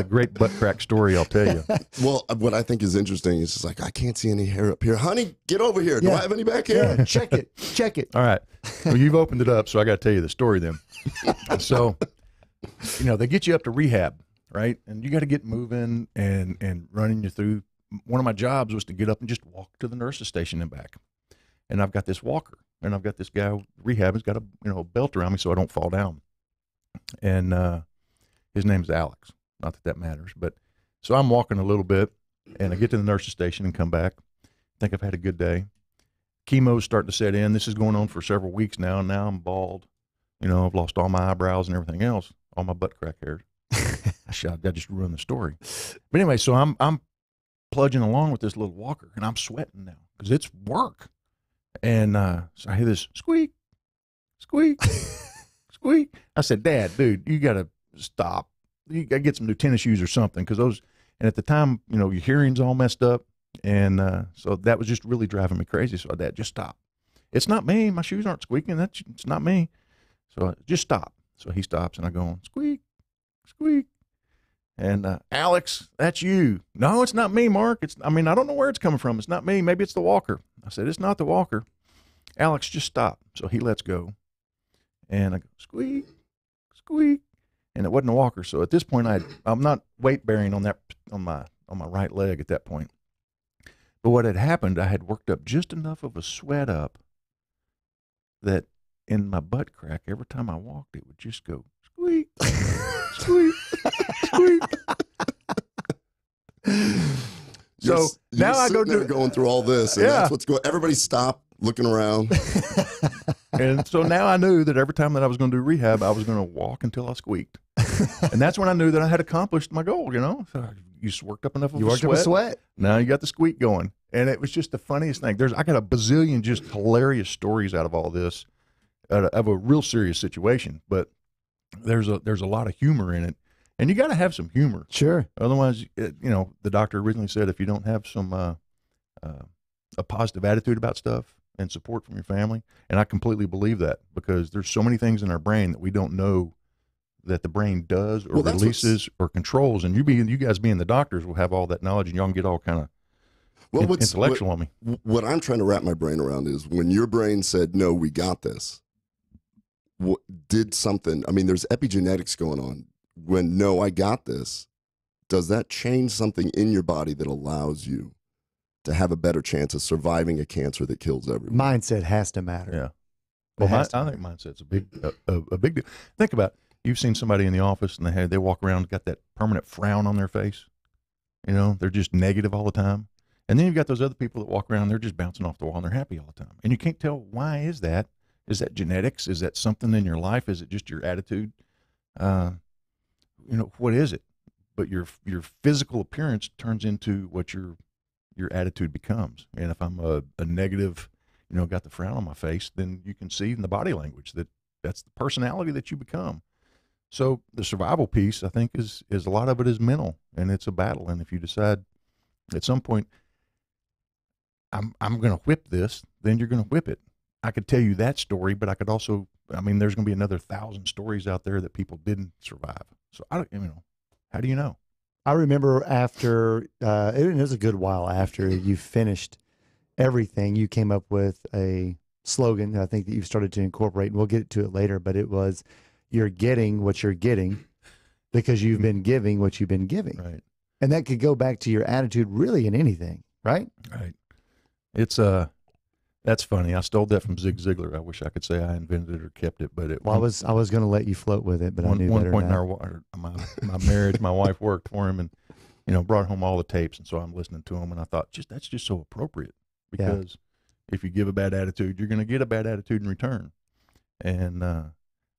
a great butt crack story, I'll tell you. Well, what I think is interesting is just like, I can't see any hair up here. Honey, get over here. Do Yeah. I have any back here? Yeah, check it. Check it. All right. Well, you've opened it up, so I got to tell you the story then. So, they get you up to rehab, right? And you got to get moving and running you through. One of my jobs was to get up and just walk to the nurse's station and back. And I've got this walker, and I've got this guy rehab. He's got a belt around me so I don't fall down. And his name's Alex. Not that matters, but so I'm walking a little bit, and I get to the nurse's station and come back. Think I've had a good day. Chemo's starting to set in. This is going on for several weeks now. And now I'm bald. I've lost all my eyebrows and everything else, all my butt crack hairs. I just ruined the story. But anyway, so I'm plunging along with this little walker, and I'm sweating now because it's work. And so I hear this squeak, squeak, squeak. I said, Dad, dude, you got to stop. You got to get some new tennis shoes or something, because those. And at the time, your hearing's all messed up, and so that was just really driving me crazy. So Dad, just stop. It's not me. My shoes aren't squeaking. It's not me. So just stop. So he stops, and I go, squeak, squeak. And Alex, that's you. No, it's not me, Mark. I don't know where it's coming from. It's not me. Maybe it's the walker. I said, it's not the walker. Alex, just stop. So he lets go. And I go, squeak, squeak. And it wasn't a walker. So at this point, I'm not weight bearing on my right leg at that point. But what had happened, I had worked up just enough of a sweat up that in my butt crack, every time I walked, it would just go squeak, squeak, squeak. So now I go going through all this, and that's what's going. Everybody stop, looking around. And so now I knew that every time that I was going to do rehab, I was going to walk until I squeaked. And that's when I knew that I had accomplished my goal, So you just worked up enough of a sweat. Now you got the squeak going. And it was just the funniest thing. I got a bazillion just hilarious stories out of all this, of a real serious situation. But there's a lot of humor in it. And you got to have some humor. Sure. Otherwise, the doctor originally said if you don't have some a positive attitude about stuff and support from your family, and I completely believe that, because there's so many things in our brain that we don't know that the brain does or releases or controls. And you guys being the doctors will have all that knowledge, and y'all can get all kind of intellectual on me. What I'm trying to wrap my brain around is when your brain said, no, we got this, did something, there's epigenetics going on. When, no, I got this, does that change something in your body that allows you to have a better chance of surviving a cancer that kills everyone? Mindset has to matter. Yeah. Well, I think mindset's a big deal. Think about it. You've seen somebody in the office and they walk around, got that permanent frown on their face. They're just negative all the time. And then you've got those other people that walk around, they're just bouncing off the wall and they're happy all the time. And you can't tell, why is that? Is that genetics? Is that something in your life? Is it just your attitude? What is it? But your physical appearance turns into what your attitude becomes. And if I'm a negative, got the frown on my face, then you can see in the body language that's the personality that you become. So the survival piece, I think, is a lot of it is mental, and it's a battle. And if you decide at some point, I'm going to whip this, then you're going to whip it. I could tell you that story, but I could also, there's going to be another 1,000 stories out there that people didn't survive. So how do you know? I remember after, it was a good while after you finished everything, you came up with a slogan that I think that you've started to incorporate, and we'll get to it later, but it was, you're getting what you're getting because you've been giving what you've been giving. Right. And that could go back to your attitude really in anything, right? Right. It's that's funny. I stole that from Zig Ziglar. I wish I could say I invented it or kept it, but I was going to let you float with it, but I knew better. One point in my marriage, my wife worked for him and brought home all the tapes, and so I'm listening to them, and I thought, that's just so appropriate, because if you give a bad attitude, you're going to get a bad attitude in return. And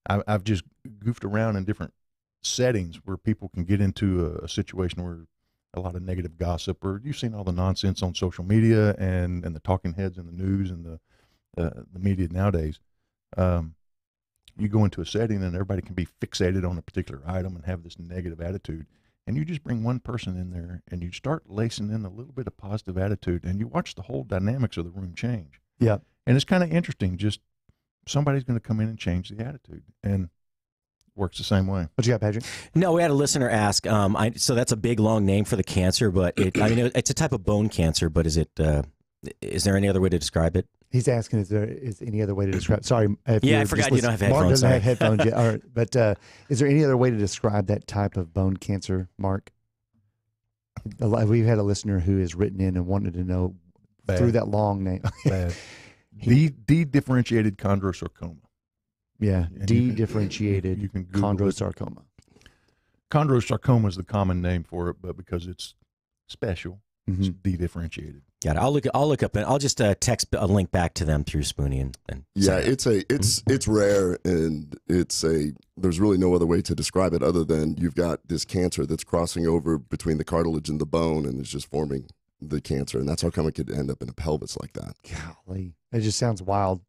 I've just goofed around in different settings where people can get into a situation where a lot of negative gossip, or you've seen all the nonsense on social media and the talking heads in the news and the media nowadays. You go into a setting and everybody can be fixated on a particular item and have this negative attitude. and you just bring one person in there and you start lacing in a little bit of positive attitude, and you watch the whole dynamics of the room change. Yeah. And it's kind of interesting. Just somebody's going to come in and change the attitude, and works the same way. What you got, Patrick? No, we had a listener ask. So that's a big, long name for the cancer, but it's a type of bone cancer. But is there any other way to describe it? He's asking, is any other way to describe? Sorry, if Yeah, you're I forgot just you don't have Mark headphones, doesn't sorry. have headphones yet. All right, but is there any other way to describe that type of bone cancer, Mark? We've had a listener who has written in and wanted to know through that long name. Bad. De-differentiated chondrosarcoma. Yeah, And de-differentiated you can Google it. chondrosarcoma. Chondrosarcoma is the common name for it, but because it's special, it's Mhm. de-differentiated. Got it. I'll look up and I'll just text a link back to them through Spoony and Yeah, send it. it's rare, and there's really no other way to describe it other than you've got this cancer that's crossing over between the cartilage and the bone, and it's just forming the cancer, and that's how come it could end up in a pelvis like that. Golly, it just sounds wild.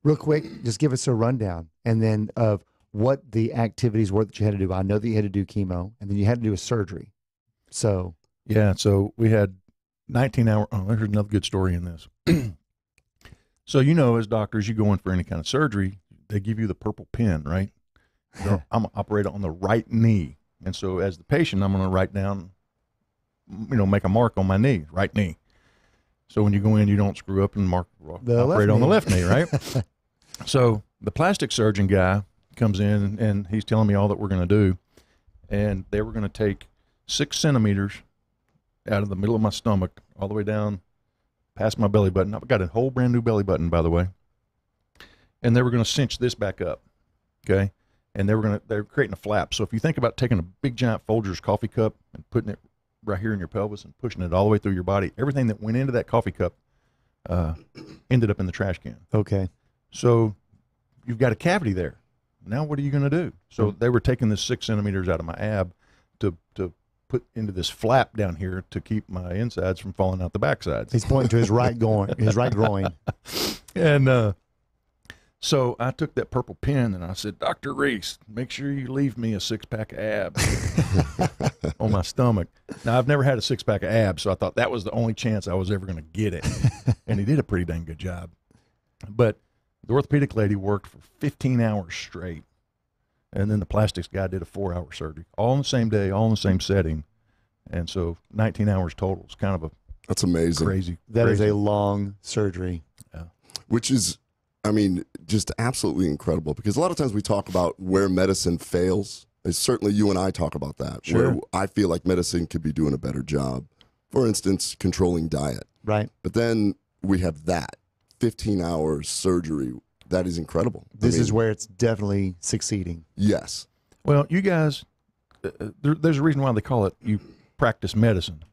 Real quick, just give us a rundown, and then of what the activities were that you had to do. I know that you had to do chemo, and then you had to do a surgery. So Yeah, so we had 19-hour. Oh, there's another good story in this. So, as doctors, you go in for any kind of surgery, they give you the purple pen, right? So I'm going to operate on the right knee. And so as the patient, I'm going to write down, make a mark on my knee, right knee. So when you go in, you don't screw up and operate on the left knee, right? So the plastic surgeon guy comes in and he's telling me all that we're going to do. And they were going to take 6 centimeters out of the middle of my stomach all the way down past my belly button. I've got a whole brand new belly button, by the way. And they were going to cinch this back up, okay? And they're creating a flap. So if you think about taking a big giant Folgers coffee cup and putting it right here in your pelvis and pushing it all the way through your body, everything that went into that coffee cup ended up in the trash can. okay, So you've got a cavity there. Now what are you going to do? So they were taking this 6 centimeters out of my ab to put into this flap down here to keep my insides from falling out the backsides. he's pointing to his right groin. And so I took that purple pen and I said, Dr. Reese, make sure you leave me a 6-pack of abs on my stomach. Now, I've never had a 6-pack of abs, so I thought that was the only chance I was ever going to get it. And he did a pretty dang good job. But the orthopedic lady worked for 15 hours straight. And then the plastics guy did a 4-hour surgery, all in the same day, all in the same setting. And so 19 hours total is kind of That's amazing. crazy. That is crazy. a long surgery. Which is, just absolutely incredible, because a lot of times we talk about where medicine fails. And certainly you and I talk about that, Sure. where I feel like medicine could be doing a better job. For instance, controlling diet. Right. But then we have that 15-hour surgery. That is incredible. This is where it's definitely succeeding. Yes. Well, you guys, there's a reason why they call it you practice medicine,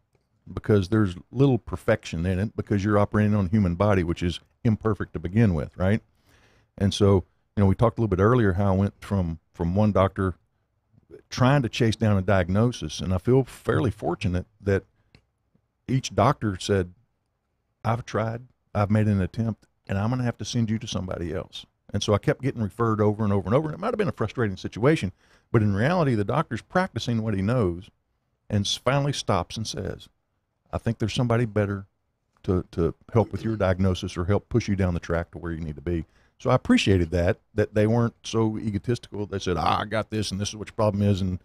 because there's little perfection in it, because you're operating on a human body, which is imperfect to begin with, right? And so, we talked a little bit earlier how I went from one doctor trying to chase down a diagnosis, and I feel fairly fortunate that each doctor said, I've tried, I've made an attempt, and I'm going to have to send you to somebody else. And so I kept getting referred over and over and over. And it might have been a frustrating situation, but in reality, the doctor's practicing what he knows and finally stops and says, I think there's somebody better to help with your diagnosis or help push you down the track to where you need to be. So I appreciated that they weren't so egotistical. They said, I got this and this is what your problem is, and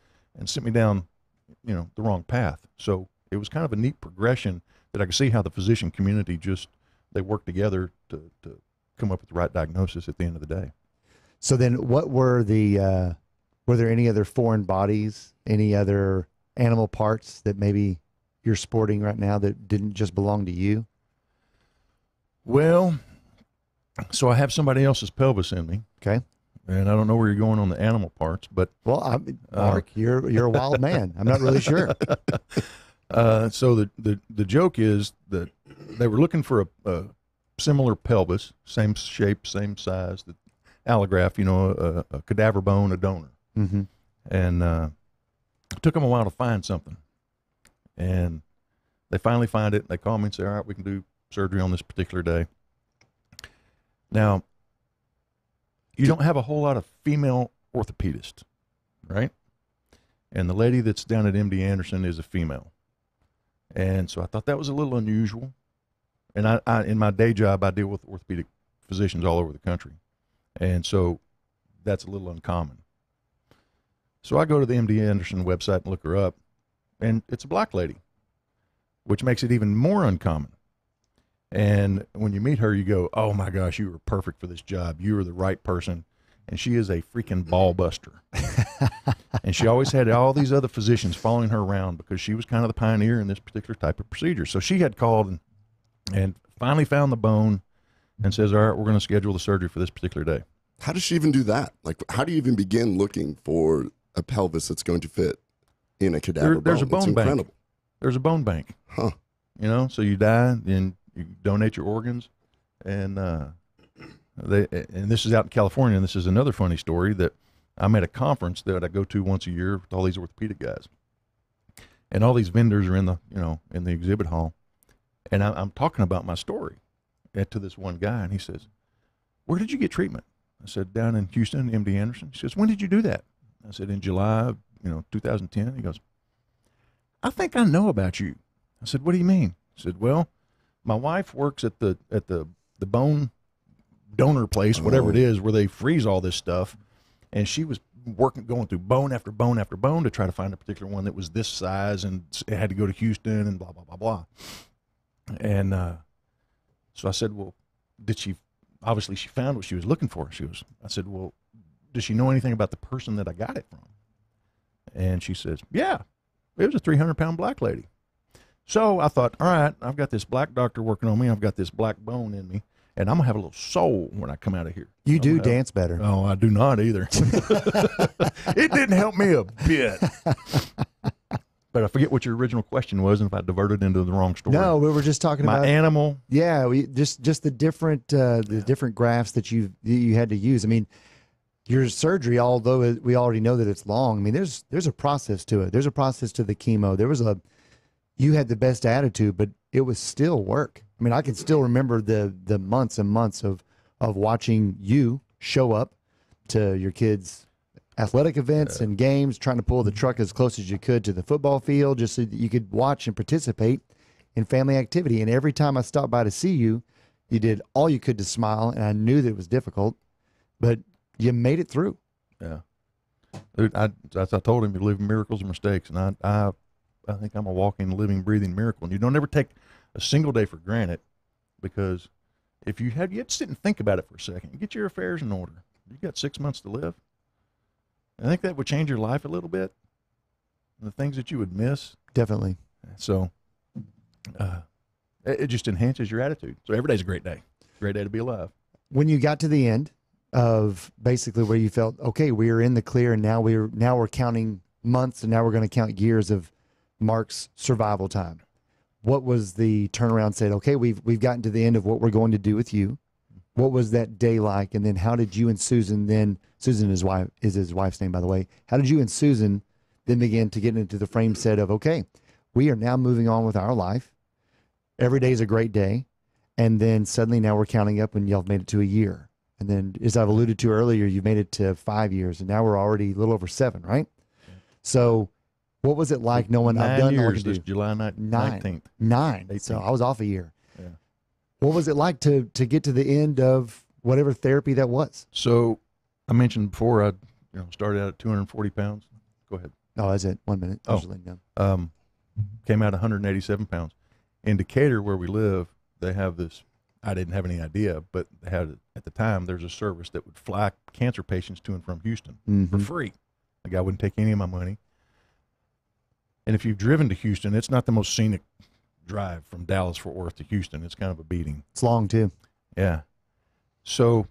sent me down, the wrong path. So it was kind of a neat progression that I could see how the physician community they work together to come up with the right diagnosis at the end of the day. So then what were were there any other foreign bodies, any other animal parts that maybe you're sporting right now that didn't just belong to you? Well, so I have somebody else's pelvis in me. Okay. And I don't know where you're going on the animal parts, but Well, Mark, you're a wild man. I'm not really sure. so the joke is that they were looking for a similar pelvis, same shape, same size, the allograft, a cadaver bone, a donor. Mm-hmm. And it took them a while to find something. And they finally find it. They call me and say, all right, we can do surgery on this particular day. Now, you don't have a whole lot of female orthopedists, right? And the lady that's down at MD Anderson is a female. And so I thought that was a little unusual. And I in my day job, I deal with orthopedic physicians all over the country. And so that's a little uncommon. So I go to the MD Anderson website and look her up, and it's a black lady, which makes it even more uncommon. And when you meet her, you go, oh my gosh, you were perfect for this job. You were the right person. And she is a freaking ball buster. And she always had all these other physicians following her around because she was kind of the pioneer in this particular type of procedure. So she had called and finally found the bone and says, all right, we're going to schedule the surgery for this particular day. How does she even do that? Like, how do you even begin looking for a pelvis that's going to fit in a cadaver There's bone? a bone It's bank. incredible. There's a bone bank. Huh. You know, so you die and you donate your organs, and this is out in California. And this is another funny story that I'm at a conference that I go to once a year with all these orthopedic guys, and all these vendors are in the exhibit hall, and I'm talking about my story to this one guy, and he says, "Where did you get treatment?" I said, "Down in Houston, MD Anderson." He says, "When did you do that?" I said, "In July, 2010." He goes, "I think I know about you." I said, "What do you mean?" He said, "Well, my wife works at the bone donor place, whatever it is, where they freeze all this stuff, and she was going through bone after bone after bone to try to find a particular one that was this size, and it had to go to Houston and blah blah blah blah." And so I said, "Well, did she? Obviously, she found what she was looking for." I said, "Well, does she know anything about the person that I got it from?" And she says, "Yeah, it was a 300-pound black lady." So I thought, all right, I've got this black doctor working on me. I've got this black bone in me, and I'm going to have a little soul when I come out of here. You do dance better. Oh, I do not either. It didn't help me a bit. But I forget what your original question was, and if I diverted into the wrong story. No, we were just talking my about animal. Yeah, just the different different grafts that you had to use. I mean, your surgery, although we already know that it's long, I mean, there's a process to it. There's a process to the chemo. You had the best attitude, but it was still work. I mean, I can still remember the months and months of watching you show up to your kids' athletic events and games, trying to pull the truck as close as you could to the football field just so that you could watch and participate in family activity. And every time I stopped by to see you, you did all you could to smile, and I knew that it was difficult, but you made it through. Yeah. Dude, as I told him, you live in miracles and mistakes, and I think I'm a walking, living, breathing miracle. And you don't ever take a single day for granted, because if you have to sit and think about it for a second, get your affairs in order. You got 6 months to live. I think that would change your life a little bit. The things that you would miss. Definitely. So it just enhances your attitude. So every day's a great day. Great day to be alive. When you got to the end of basically where you felt, okay, we are in the clear, and now we're counting months, and now we're going to count years of Mark's survival time. What was the turnaround? Said, okay, we've gotten to the end of what we're going to do with you. What was that day like? And then how did you and Susan Susan is his wife's name, by the way. How did you and Susan then begin to get into the frame set of, okay, we are now moving on with our life. Every day is a great day. And then suddenly now we're counting up and y'all have made it to a year. And then, as I've alluded to earlier, you've made it to 5 years, and now we're already a little over 7, right? So what was it like knowing I've done all I can do? July 19th. 9. 18th. So I was off a year. Yeah. What was it like to get to the end of whatever therapy that was? So I mentioned before I started out at 240 pounds. Go ahead. Oh, is it? 1 minute. Oh. Came out 187 pounds. In Decatur, where we live, they have this. I didn't have any idea, but they had at the time. There's a service that would fly cancer patients to and from Houston for free. The guy wouldn't take any of my money. And if you've driven to Houston, it's not the most scenic drive from Dallas Fort Worth to Houston. It's kind of a beating. It's long too. Yeah. So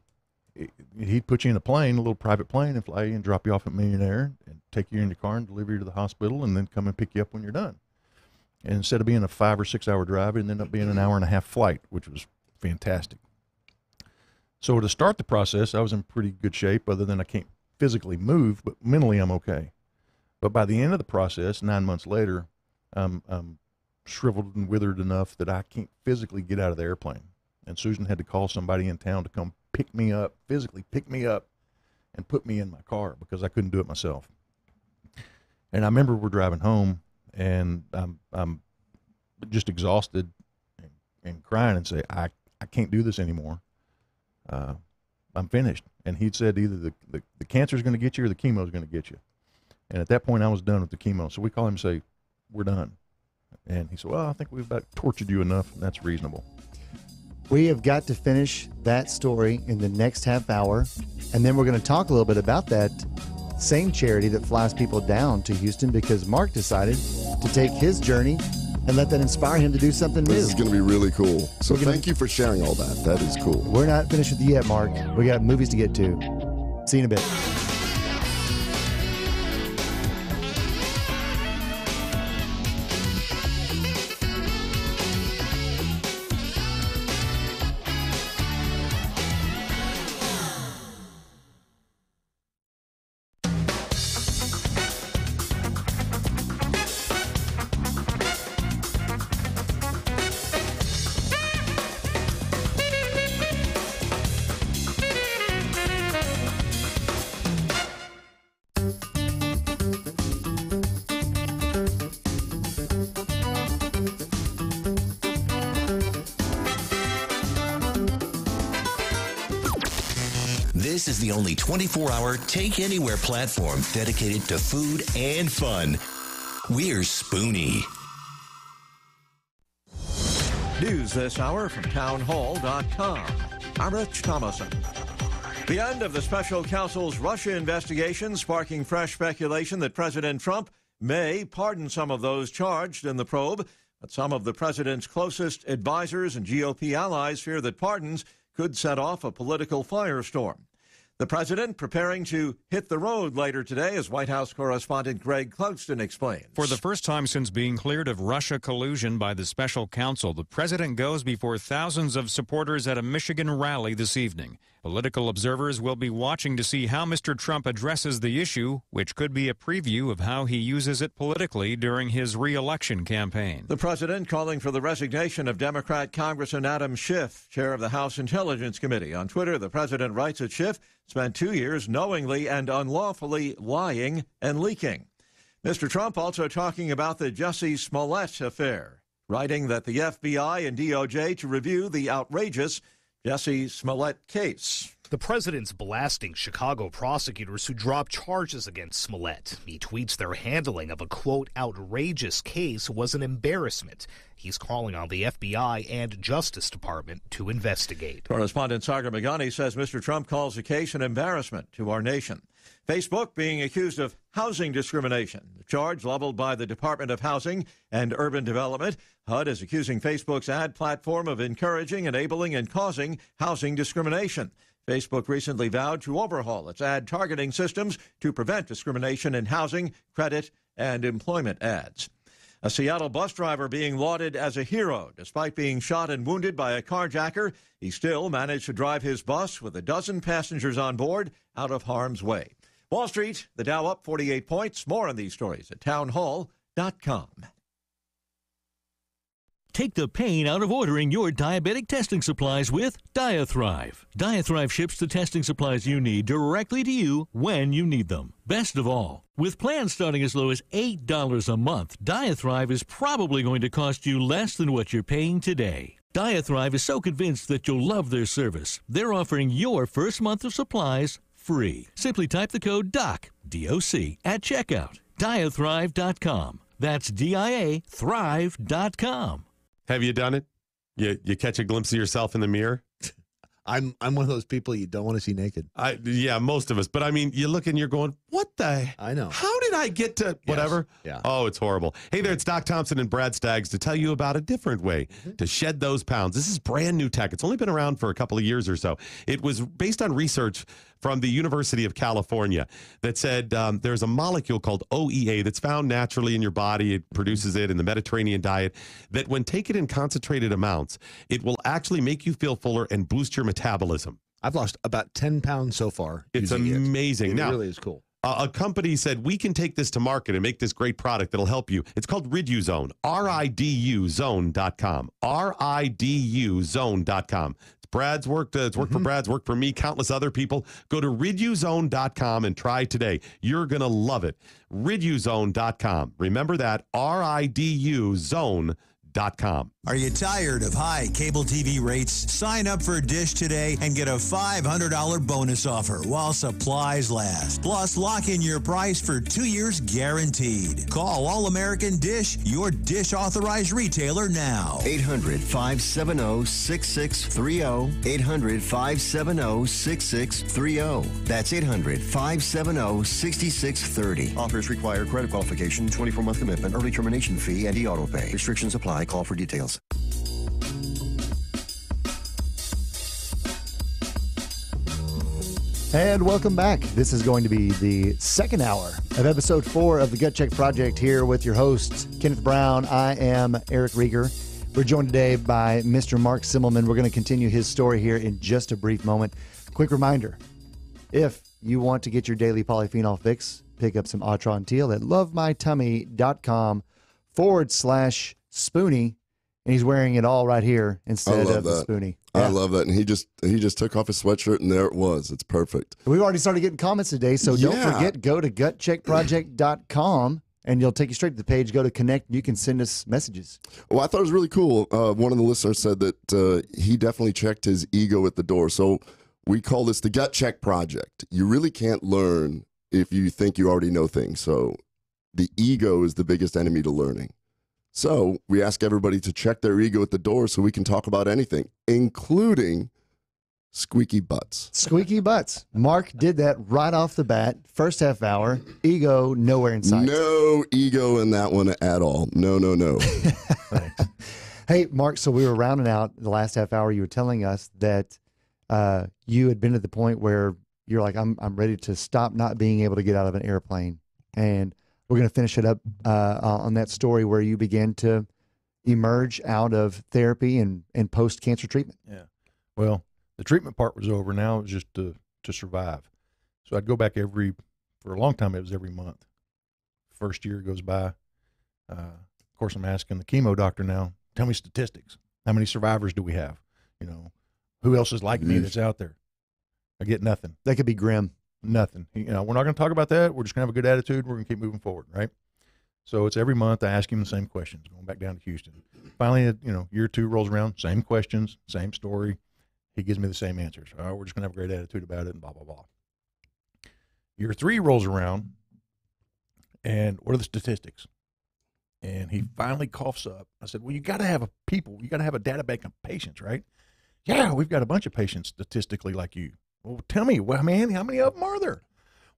he'd put you in a plane, a little private plane, and fly you and drop you off at Millionaire and take you in your car and deliver you to the hospital, and then come and pick you up when you're done. And instead of being a 5 or 6 hour drive, it ended up being an hour and a half flight, which was fantastic. So to start the process, I was in pretty good shape, other than I can't physically move, but mentally I'm okay. But by the end of the process, 9 months later, I'm shriveled and withered enough that I can't physically get out of the airplane. And Susan had to call somebody in town to come pick me up, physically pick me up, and put me in my car because I couldn't do it myself. And I remember we're driving home, and I'm just exhausted and crying and say, I can't do this anymore. I'm finished. And he'd said either the cancer is going to get you or the chemo is going to get you. And at that point, I was done with the chemo. So we call him and say, we're done. And he said, well, I think we've about tortured you enough, and that's reasonable. We have got to finish that story in the next half hour, and then we're going to talk a little bit about that same charity that flies people down to Houston, because Mark decided to take his journey and let that inspire him to do something new. This is going to be really cool. So thank you for sharing all that. That is cool. We're not finished with you yet, Mark. We got movies to get to. See you in a bit. This is the only 24-hour take-anywhere platform dedicated to food and fun. We're Spoony. News this hour from townhall.com. I'm Rich Thomason. The end of the special counsel's Russia investigation sparking fresh speculation that President Trump may pardon some of those charged in the probe, but some of the president's closest advisors and GOP allies fear that pardons could set off a political firestorm. The president preparing to hit the road later today, as White House correspondent Greg Clouston explains. For the first time since being cleared of Russia collusion by the special counsel, the president goes before thousands of supporters at a Michigan rally this evening. Political observers will be watching to see how Mr. Trump addresses the issue, which could be a preview of how he uses it politically during his re-election campaign. The president calling for the resignation of Democrat Congressman Adam Schiff, chair of the House Intelligence Committee. On Twitter, the president writes that Schiff spent 2 years knowingly and unlawfully lying and leaking. Mr. Trump also talking about the Jussie Smollett affair, writing that the FBI and DOJ to review the outrageous Jussie Smollett case. The president's blasting Chicago prosecutors who dropped charges against Smollett. He tweets their handling of a, quote, outrageous case was an embarrassment. He's calling on the FBI and Justice Department to investigate. Correspondent Sagar Meghani says Mr. Trump calls the case an embarrassment to our nation. Facebook being accused of housing discrimination, the charge leveled by the Department of Housing and Urban Development. HUD is accusing Facebook's ad platform of encouraging, enabling, and causing housing discrimination. Facebook recently vowed to overhaul its ad targeting systems to prevent discrimination in housing, credit, and employment ads. A Seattle bus driver being lauded as a hero. Despite being shot and wounded by a carjacker, he still managed to drive his bus with a dozen passengers on board out of harm's way. Wall Street, the Dow up 48 points. More on these stories at townhall.com. Take the pain out of ordering your diabetic testing supplies with Diathrive. Diathrive ships the testing supplies you need directly to you when you need them. Best of all, with plans starting as low as $8 a month, Diathrive is probably going to cost you less than what you're paying today. Diathrive is so convinced that you'll love their service, they're offering your first month of supplies free. Simply type the code DOC, D-O-C, at checkout. Diathrive.com. That's D-I-A, thrive.com. Have you done it? You catch a glimpse of yourself in the mirror? I'm one of those people you don't want to see naked. Yeah, most of us. But I mean, you look and you're going, what the? I know. How did I get to whatever? Yes. Yeah. Oh, it's horrible. Hey there, it's Doc Thompson and Brad Staggs to tell you about a different way to shed those pounds. This is brand new tech. It's only been around for a couple of years or so. It was based on research from the University of California that said there's a molecule called OEA that's found naturally in your body. It produces it in the Mediterranean diet, that when taken in concentrated amounts, it will actually make you feel fuller and boost your metabolism. I've lost about 10 pounds so far. It's amazing. It now, really is cool. A company said, we can take this to market and make this great product that'll help you. It's called RiduZone, RIDU Zone.com, RIDU Zone.com. It's Brad's worked. It's worked for Brad's, worked for me, countless other people. Go to riduzone.com and try today. You're going to love it. Riduzone.com. Remember that, RIDU zone.com. Are you tired of high cable TV rates? Sign up for Dish today and get a $500 bonus offer while supplies last. Plus, lock in your price for 2 years guaranteed. Call All American Dish, your Dish authorized retailer now. 800-570-6630. 800-570-6630. That's 800-570-6630. Offers require credit qualification, 24-month commitment, early termination fee, and e-auto pay. Restrictions apply. Call for details. And welcome back. This is going to be the second hour of episode 4 of the Gut Check Project here with your hosts, Kenneth Brown. I am Eric Rieger. We're joined today by Mr. Mark Simmelman. We're going to continue his story here in just a brief moment. Quick reminder, if you want to get your daily polyphenol fix, pick up some Atron Teal at lovemytummy.com/Spoony. And he's wearing it all right here instead of the Spoony. Yeah. I love that. And he just took off his sweatshirt, and there it was. It's perfect. We've already started getting comments today, so don't forget, go to gutcheckproject.com, and you'll take you straight to the page. Go to connect, and you can send us messages. Well, I thought it was really cool. One of the listeners said that he definitely checked his ego at the door. So we call this the Gut Check Project. You really can't learn if you think you already know things. So the ego is the biggest enemy to learning. So we ask everybody to check their ego at the door so we can talk about anything, including squeaky butts. Squeaky butts. Mark did that right off the bat. First half hour, ego nowhere in sight. No ego in that one at all. No. Hey, Mark, so we were rounding out the last half hour. You were telling us that you had been at the point where you're like, I'm ready to stop not being able to get out of an airplane. And we're going to finish it up on that story where you began to emerge out of therapy and post-cancer treatment. Yeah. Well, the treatment part was over. Now it was just to survive. So I'd go back for a long time, it was every month. First year goes by. Of course, I'm asking the chemo doctor now, tell me statistics. How many survivors do we have? You know, who else is like me that's out there? I get nothing. That could be grim. Nothing. You know, we're not going to talk about that. We're just going to have a good attitude. We're going to keep moving forward, right? So it's every month I ask him the same questions, going back down to Houston. Finally, year 2 rolls around, same questions, same story. He gives me the same answers. Oh, we're just going to have a great attitude about it and blah, blah, blah. Year 3 rolls around, and what are the statistics? And he finally coughs up. I said, well, you got to have you got to have a data bank of patients, right? Yeah, we've got a bunch of patients statistically like you. Well, tell me, man, how many of them are there?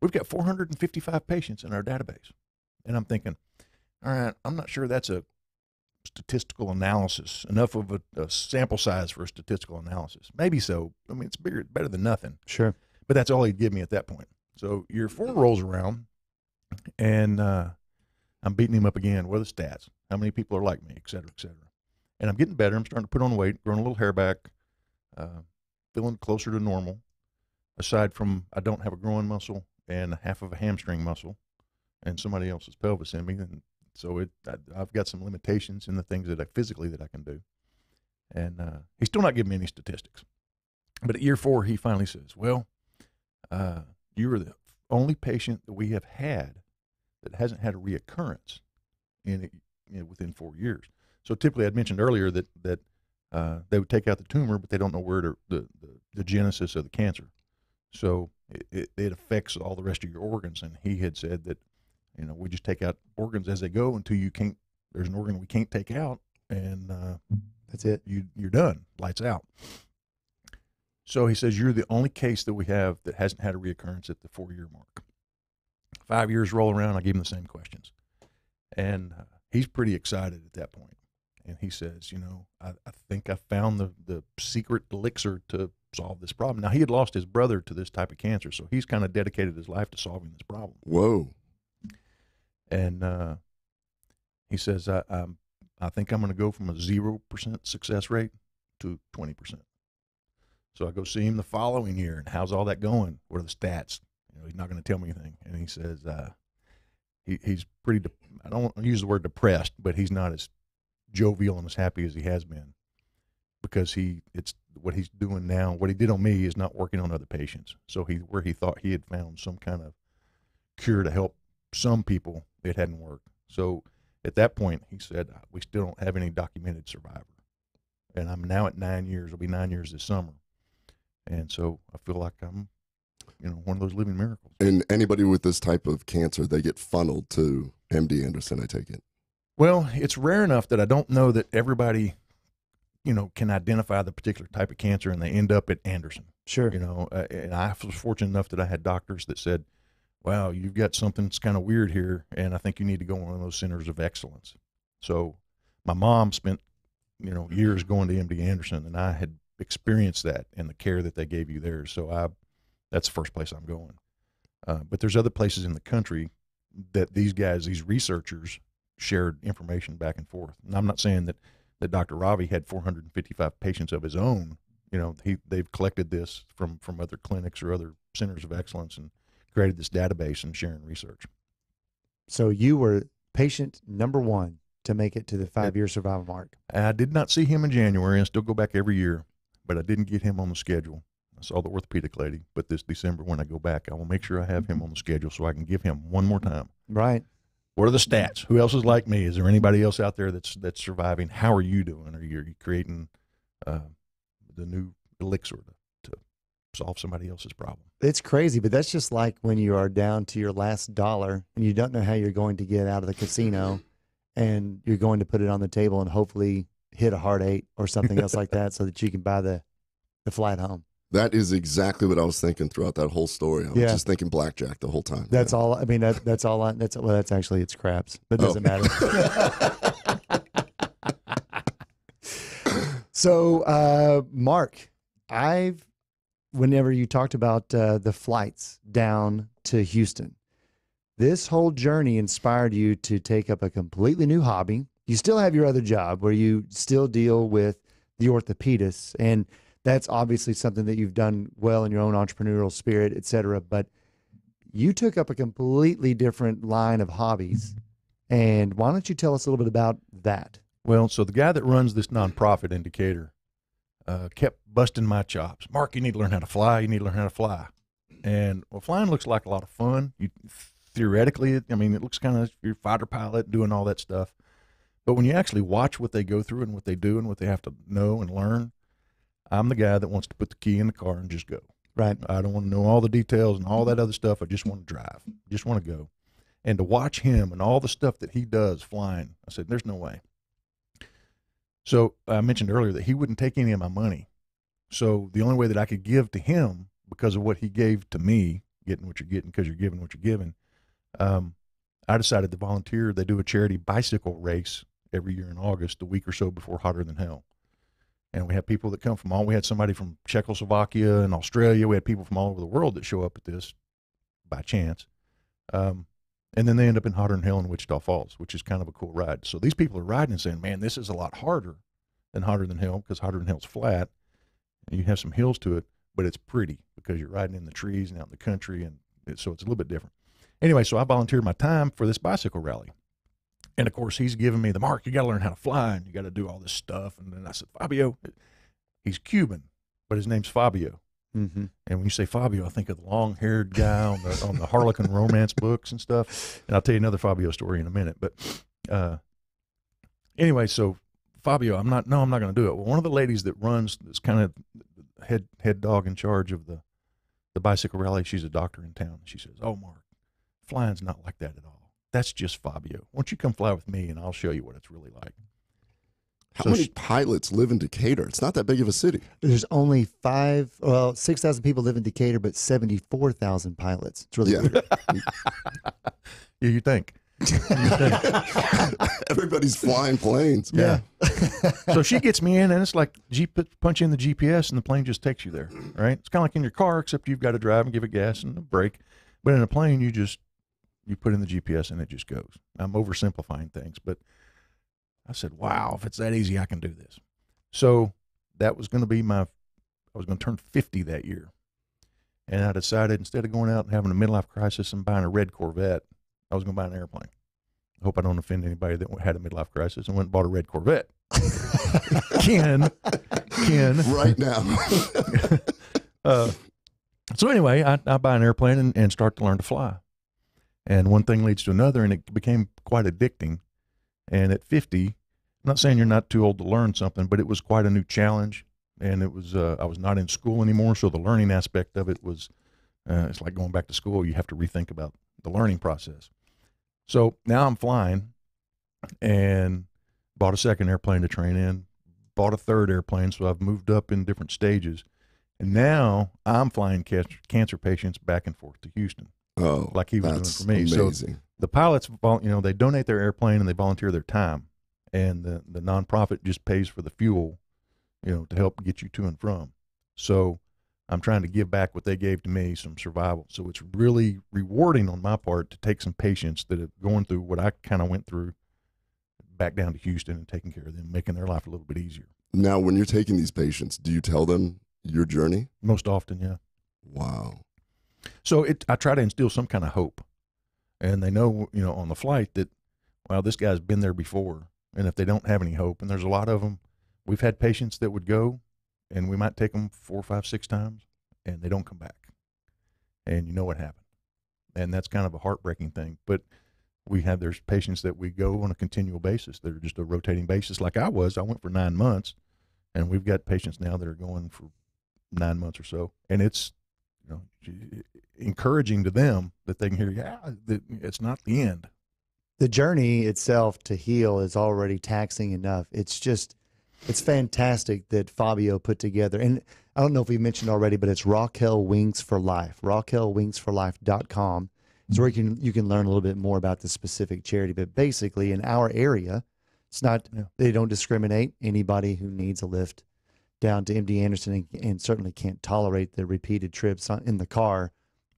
We've got 455 patients in our database. And I'm thinking, all right, I'm not sure that's a statistical analysis, enough of a sample size for a statistical analysis. Maybe so. I mean, it's better than nothing. Sure. But that's all he'd give me at that point. So year 4 rolls around, and I'm beating him up again. What are the stats? How many people are like me, et cetera, et cetera. And I'm getting better. I'm starting to put on weight, growing a little hair back, feeling closer to normal. Aside from I don't have a growing muscle and half of a hamstring muscle and somebody else's pelvis in me. And so I've got some limitations in the things that I physically that I can do. And he's still not giving me any statistics. But at year 4, he finally says, well, you are the only patient that we have had that hasn't had a reoccurrence within 4 years. So typically I'd mentioned earlier that they would take out the tumor, but they don't know where the genesis of the cancer. So it affects all the rest of your organs. And he had said that, we just take out organs as they go until there's an organ we can't take out, and that's it. You're done. Lights out. So he says, you're the only case that we have that hasn't had a reoccurrence at the 4-year mark. 5 years roll around, I give him the same questions. And he's pretty excited at that point. And he says, I think I found the secret elixir to solve this problem. Now, he had lost his brother to this type of cancer, so he's kind of dedicated his life to solving this problem. Whoa. And he says, I think I'm going to go from a 0% success rate to 20%. So I go see him the following year, and how's all that going? What are the stats? He's not going to tell me anything. And he says, he's pretty, I don't want to use the word depressed, but he's not as jovial and as happy as he has been, because the what he's doing now, what he did on me, is not working on other patients. So where he thought he had found some kind of cure to help some people, it hadn't worked. So at that point, he said, we still don't have any documented survivor. And I'm now at 9 years. It'll be 9 years this summer. And so I feel like I'm, one of those living miracles. And anybody with this type of cancer, they get funneled to MD Anderson, I take it. Well, it's rare enough that I don't know that everybody, can identify the particular type of cancer and they end up at Anderson. Sure. And I was fortunate enough that I had doctors that said, wow, you've got something that's kind of weird here, and I think you need to go to one of those centers of excellence. So my mom spent, years going to MD Anderson, and I had experienced that and the care that they gave you there. So that's the first place I'm going. But there's other places in the country that these guys, these researchers, shared information back and forth. And I'm not saying that Dr. Ravi had 455 patients of his own. They've collected this from other clinics or other centers of excellence and created this database and sharing research. So you were patient number 1 to make it to the 5-year survival mark. I did not see him in January. I still go back every year, but I didn't get him on the schedule. I saw the orthopedic lady, but this December when I go back, I will make sure I have him on the schedule so I can give him one more time. Right. What are the stats? Who else is like me? Is there anybody else out there that's surviving? How are you doing? Are you creating the new elixir to solve somebody else's problem? It's crazy, but that's just like when you are down to your last dollar and you don't know how you're going to get out of the casino and you're going to put it on the table and hopefully hit a hard 8 or something else like that so that you can buy the flight home. That is exactly what I was thinking throughout that whole story. I was just thinking blackjack the whole time. That's all. I mean, that's all. That's actually, it's craps. That doesn't matter. So, Mark, whenever you talked about the flights down to Houston, this whole journey inspired you to take up a completely new hobby. You still have your other job where you still deal with the orthopedists, and that's obviously something that you've done well in your own entrepreneurial spirit, et cetera. But you took up a completely different line of hobbies. And why don't you tell us a little bit about that? Well, so the guy that runs this nonprofit in Decatur kept busting my chops. Mark, you need to learn how to fly. You need to learn how to fly. And flying looks like a lot of fun. Theoretically, it looks kind of you're a fighter pilot doing all that stuff. But when you actually watch what they go through and what they do and what they have to know and learn, I'm the guy that wants to put the key in the car and just go. Right. I don't want to know all the details and all that other stuff. I just want to drive. Just want to go. And to watch him and all the stuff that he does flying, I said, there's no way. So I mentioned earlier that he wouldn't take any of my money. So the only way that I could give to him, because of what he gave to me, getting what you're getting because you're giving what you're giving, I decided to volunteer. They do a charity bicycle race every year in August, a week or so before Hotter Than Hell. And we have people that come from we had somebody from Czechoslovakia and Australia. We had people from all over the world that show up at this by chance. And then they end up in Hotter Than Hell in Wichita Falls, which is kind of a cool ride. So these people are riding and saying, man, this is a lot harder than Hotter Than Hell because Hotter Than Hell's flat and you have some hills to it, but it's pretty because you're riding in the trees and out in the country. And so it's a little bit different. Anyway, so I volunteered my time for this bicycle rally. And of course, he's giving me Mark, you got to learn how to fly and you got to do all this stuff. And then I said, Fabio, he's Cuban, but his name's Fabio. Mm-hmm. And when you say Fabio, I think of the long-haired guy on the Harlequin romance books and stuff. And I'll tell you another Fabio story in a minute. But anyway, so Fabio, I'm not going to do it. Well, one of the ladies that runs this kind of head dog in charge of the bicycle rally, she's a doctor in town. She says, oh, Mark, flying's not like that at all. That's just Fabio. Why don't you come fly with me and I'll show you what it's really like. How many pilots live in Decatur? It's not that big of a city. There's only 6,000 people live in Decatur, but 74,000 pilots. It's really weird. Yeah, you think. Everybody's flying planes. Yeah. So she gets me in, and it's like punch in the GPS, and the plane just takes you there, right? It's kind of like in your car, except you've got to drive and give it gas and a brake. But in a plane, you put in the GPS, and it just goes. I'm oversimplifying things, but I said, wow, if it's that easy, I can do this. So that was going to be I was going to turn 50 that year. And I decided instead of going out and having a midlife crisis and buying a red Corvette, I was going to buy an airplane. I hope I don't offend anybody that had a midlife crisis and went and bought a red Corvette. Ken Ken. right now. So anyway, I buy an airplane and start to learn to fly. And one thing leads to another, and it became quite addicting. And at 50, I'm not saying you're not too old to learn something, but it was quite a new challenge. And it was I was not in school anymore, so the learning aspect of it was it's like going back to school. You have to rethink about the learning process. So now I'm flying, and bought a second airplane to train in, bought a third airplane, so I've moved up in different stages. And now I'm flying cancer patients back and forth to Houston. Oh, like he was doing for me. Amazing. So the pilots, they donate their airplane and they volunteer their time, and the nonprofit just pays for the fuel, to help get you to and from. So I'm trying to give back what they gave to me, some survival. So it's really rewarding on my part to take some patients that are going through what I kind of went through back down to Houston and taking care of them, making their life a little bit easier. Now, when you're taking these patients, do you tell them your journey? Most often, yeah. Wow. So I try to instill some kind of hope, and they know, on the flight that, wow, this guy's been there before. And if they don't have any hope, and there's a lot of them, we've had patients that would go, and we might take them 4, 5, 6 times, and they don't come back. And you know what happened. And that's kind of a heartbreaking thing. But there's patients that we go on a continual basis. They're just a rotating basis like I was. I went for 9 months, and we've got patients now that are going for 9 months or so. And it's, encouraging to them that they can hear, it's not the end. The journey itself to heal is already taxing enough. It's fantastic that Fabio put together. And I don't know if we mentioned already, but it's Raquel Wings for Life. RaquelWingsForLife.com is where you can learn a little bit more about the specific charity. But basically, in our area, it's not, they don't discriminate. Anybody who needs a lift down to MD Anderson and certainly can't tolerate the repeated trips in the car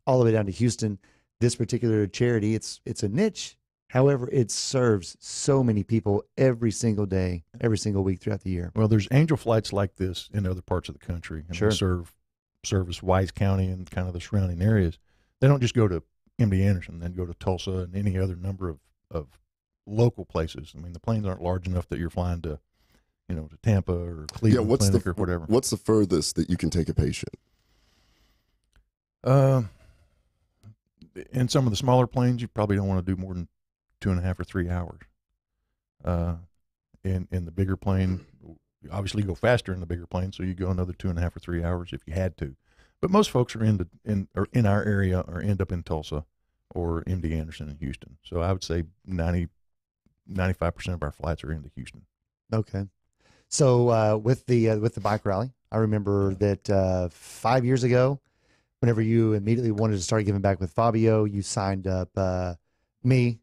all the way down to Houston. This particular charity, it's a niche. However, it serves so many people every single day, every single week throughout the year. Well, there's angel flights like this in other parts of the country. And sure. They service Wise County and kind of the surrounding areas. They don't just go to MD Anderson, then go to Tulsa and any other number of local places. I mean, the planes aren't large enough that you're flying to, to Tampa or Cleveland Clinic or whatever. What's the furthest that you can take a patient? In some of the smaller planes, you probably don't want to do more than 2.5 or 3 hours. In the bigger plane, you obviously go faster in the bigger plane, so you go another 2.5 or 3 hours if you had to. But most folks are in our area or end up in Tulsa or MD Anderson in Houston. So I would say 95% of our flights are into Houston. Okay. So with the bike rally, I remember that 5 years ago, whenever you immediately wanted to start giving back with Fabio, you signed up me,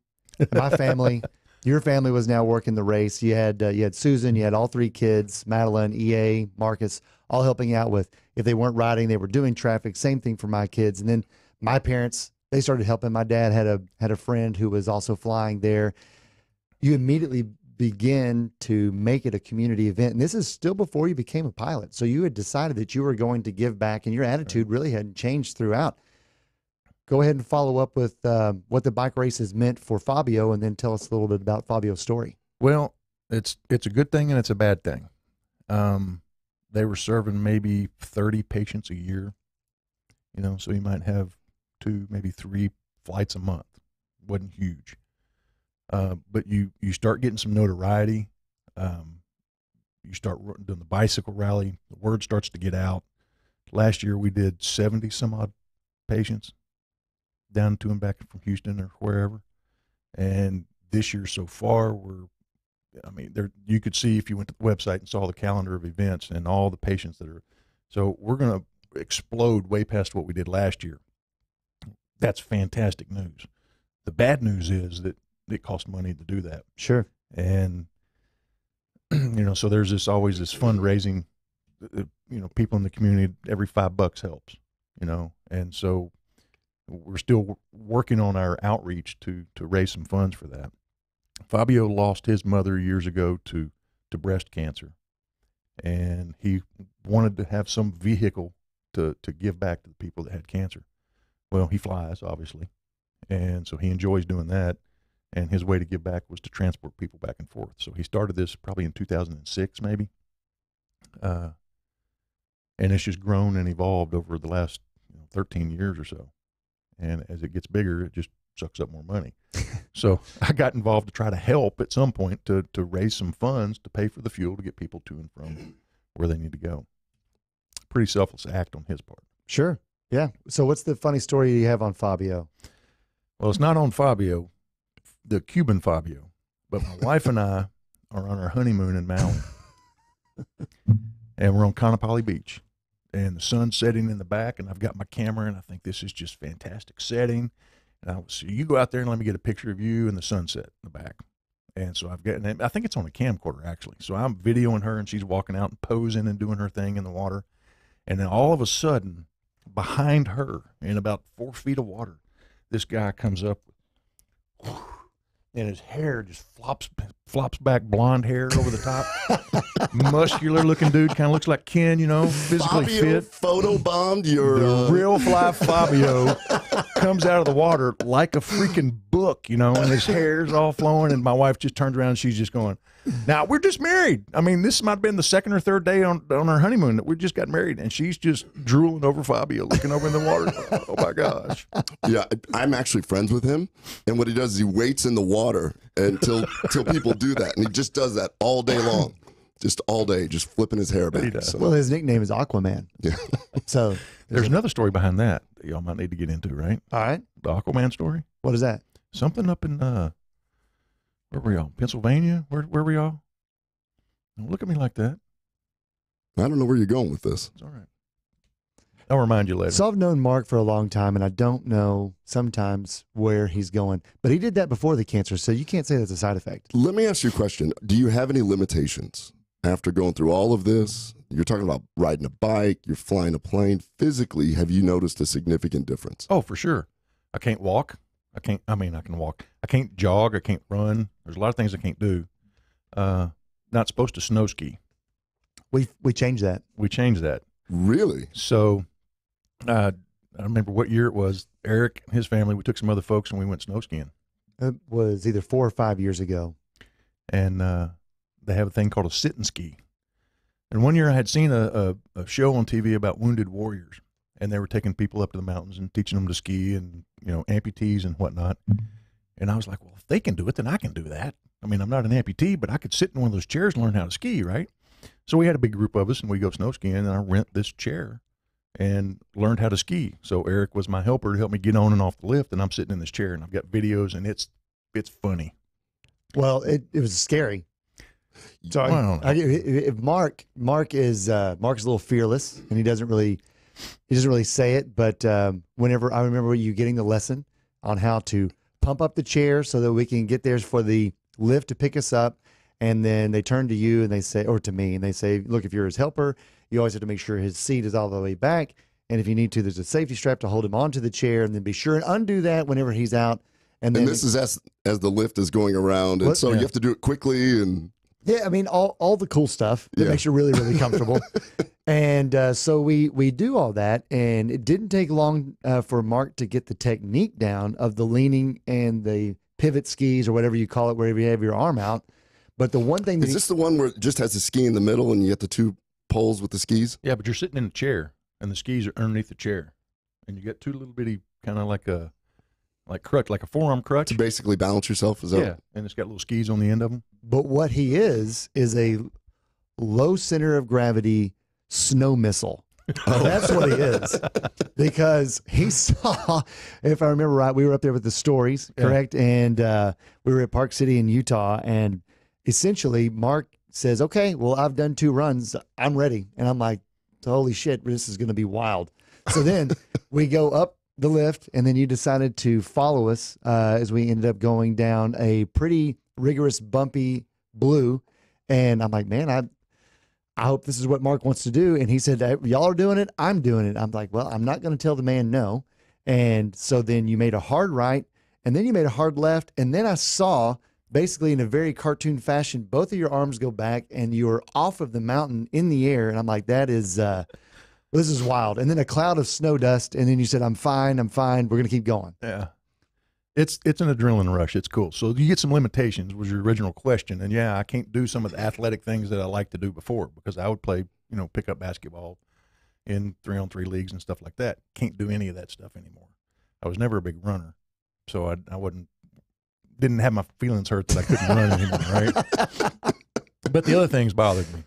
my family. Your family was now working the race. You had Susan, you had all 3 kids, Madeline, EA, Marcus, all helping out with, if they weren't riding, they were doing traffic. Same thing for my kids. And then my parents, they started helping. My dad had a friend who was also flying there. You immediately begin to make it a community event. And this is still before you became a pilot. So you had decided that you were going to give back, and your attitude really hadn't changed throughout. Go ahead and follow up with what the bike race has meant for Fabio, and then tell us a little bit about Fabio's story. Well, it's a good thing and it's a bad thing. They were serving maybe 30 patients a year, so you might have 2, maybe 3 flights a month. Wasn't huge. But you start getting some notoriety. You start doing the bicycle rally. The word starts to get out. Last year we did 70 some odd patients down to and back from Houston or wherever. And this year so far, you could see if you went to the website and saw the calendar of events and all the patients that are. So we're going to explode way past what we did last year. That's fantastic news. The bad news is that it costs money to do that. Sure. And, so there's always this fundraising, people in the community, every $5 helps, and so we're still working on our outreach to raise some funds for that. Fabio lost his mother years ago to breast cancer, and he wanted to have some vehicle to give back to the people that had cancer. Well, he flies, obviously, and so he enjoys doing that. And his way to give back was to transport people back and forth. So he started this probably in 2006, maybe. And it's just grown and evolved over the last 13 years or so. And as it gets bigger, it just sucks up more money. So I got involved to try to help at some point to raise some funds to pay for the fuel to get people to and from where they need to go. Pretty selfless act on his part. Sure. Yeah. So what's the funny story you have on Fabio? Well, it's not on Fabio, the Cuban Fabio, but my wife and I are on our honeymoon in Maui. And we're on Kaanapali Beach. And the sun's setting in the back, and I've got my camera, and I think this is just fantastic setting. And so you go out there and let me get a picture of you and the sunset in the back. And so and I think it's on a camcorder, actually. So I'm videoing her, and she's walking out and posing and doing her thing in the water. And then all of a sudden, behind her, in about 4 feet of water, this guy comes up, and his hair just flops back, blonde hair over the top. Muscular looking dude, kind of looks like Ken, physically Fabio fit. Photobombed your The real fly Fabio comes out of the water like a freaking book, and his hair's all flowing. And my wife just turns around and she's just going, "Now we're just married." I mean, this might have been the second or third day on our honeymoon that we just got married, and she's just drooling over Fabio, looking over in the water. Oh my gosh! Yeah, I'm actually friends with him, and what he does is he waits in the water until people do that, and he just does that all day long. Just all day, just flipping his hair back. So. Well, his nickname is Aquaman. Yeah. So there's another story behind that y'all might need to get into, right? All right. The Aquaman story. What is that? Something up in where were y'all? Pennsylvania? Where were y'all? Don't look at me like that. I don't know where you're going with this. It's all right. I'll remind you later. So I've known Mark for a long time, and I don't know sometimes where he's going. But he did that before the cancer, so you can't say that's a side effect. Let me ask you a question. Do you have any limitations after going through all of this? You're talking about riding a bike, you're flying a plane. Physically, have you noticed a significant difference? Oh, for sure. I can't walk. I can walk. I can't jog. I can't run. There's a lot of things I can't do. Not supposed to snow ski. We changed that. We changed that. Really? So I remember what year it was. Eric and his family, we took some other folks and we went snow skiing. It was either 4 or 5 years ago. And they have a thing called a sit and ski. And one year I had seen a show on TV about wounded warriors, and they were taking people up to the mountains and teaching them to ski and, amputees and whatnot. And I was like, well, if they can do it, then I can do that. I mean, I'm not an amputee, but I could sit in one of those chairs and learn how to ski, right? So we had a big group of us, and we go snow skiing, and I rent this chair and learned how to ski. So Eric was my helper to help me get on and off the lift, and I'm sitting in this chair, and I've got videos, and it's funny. Well, it was scary. So if Mark is a little fearless, and he doesn't really say it, but whenever I remember you getting the lesson on how to pump up the chair so that we can get there for the lift to pick us up, and then they turn to you and they say, or to me, and they say, look, if you're his helper, you always have to make sure his seat is all the way back, and if you need to, there's a safety strap to hold him onto the chair, and then be sure and undo that whenever he's out. And this is as the lift is going around, and so you have to do it quickly and. Yeah, I mean, all the cool stuff that makes you really, really comfortable. And so we do all that, and it didn't take long for Mark to get the technique down of the leaning and the pivot skis or whatever you call it, wherever you have your arm out. But the one thing that is this the one where it just has the ski in the middle and you get the two poles with the skis? Yeah, but you're sitting in a chair, and the skis are underneath the chair, and you got two little bitty kind of like a crutch, like a forearm crutch. To basically balance yourself? Is that yeah, and it's got little skis on the end of them. But what he is a low center of gravity snow missile. Oh. That's what he is. Because he saw, if I remember right, we were up there with the stories, correct? Yeah. And we were at Park City in Utah, and essentially Mark says, okay, well, I've done 2 runs. I'm ready. And I'm like, holy shit, this is going to be wild. So then we go up the lift, and then you decided to follow us as we ended up going down a pretty rigorous, bumpy blue. And I'm like, man, I hope this is what Mark wants to do. And he said, y'all are doing it, I'm doing it. I'm like, well, I'm not going to tell the man no. And so then you made a hard right, and then you made a hard left. And then I saw, basically in a very cartoon fashion, both of your arms go back, and you were off of the mountain in the air. And I'm like, that is... this is wild. And then a cloud of snow dust, and then you said, I'm fine. We're going to keep going. Yeah. It's an adrenaline rush. It's cool. So you get some limitations was your original question. And yeah, I can't do some of the athletic things that I like to do before, because I would play, pick up basketball in 3-on-3 leagues and stuff like that. Can't do any of that stuff anymore. I was never a big runner, so didn't have my feelings hurt that I couldn't run anymore, right? But the other things bothered me.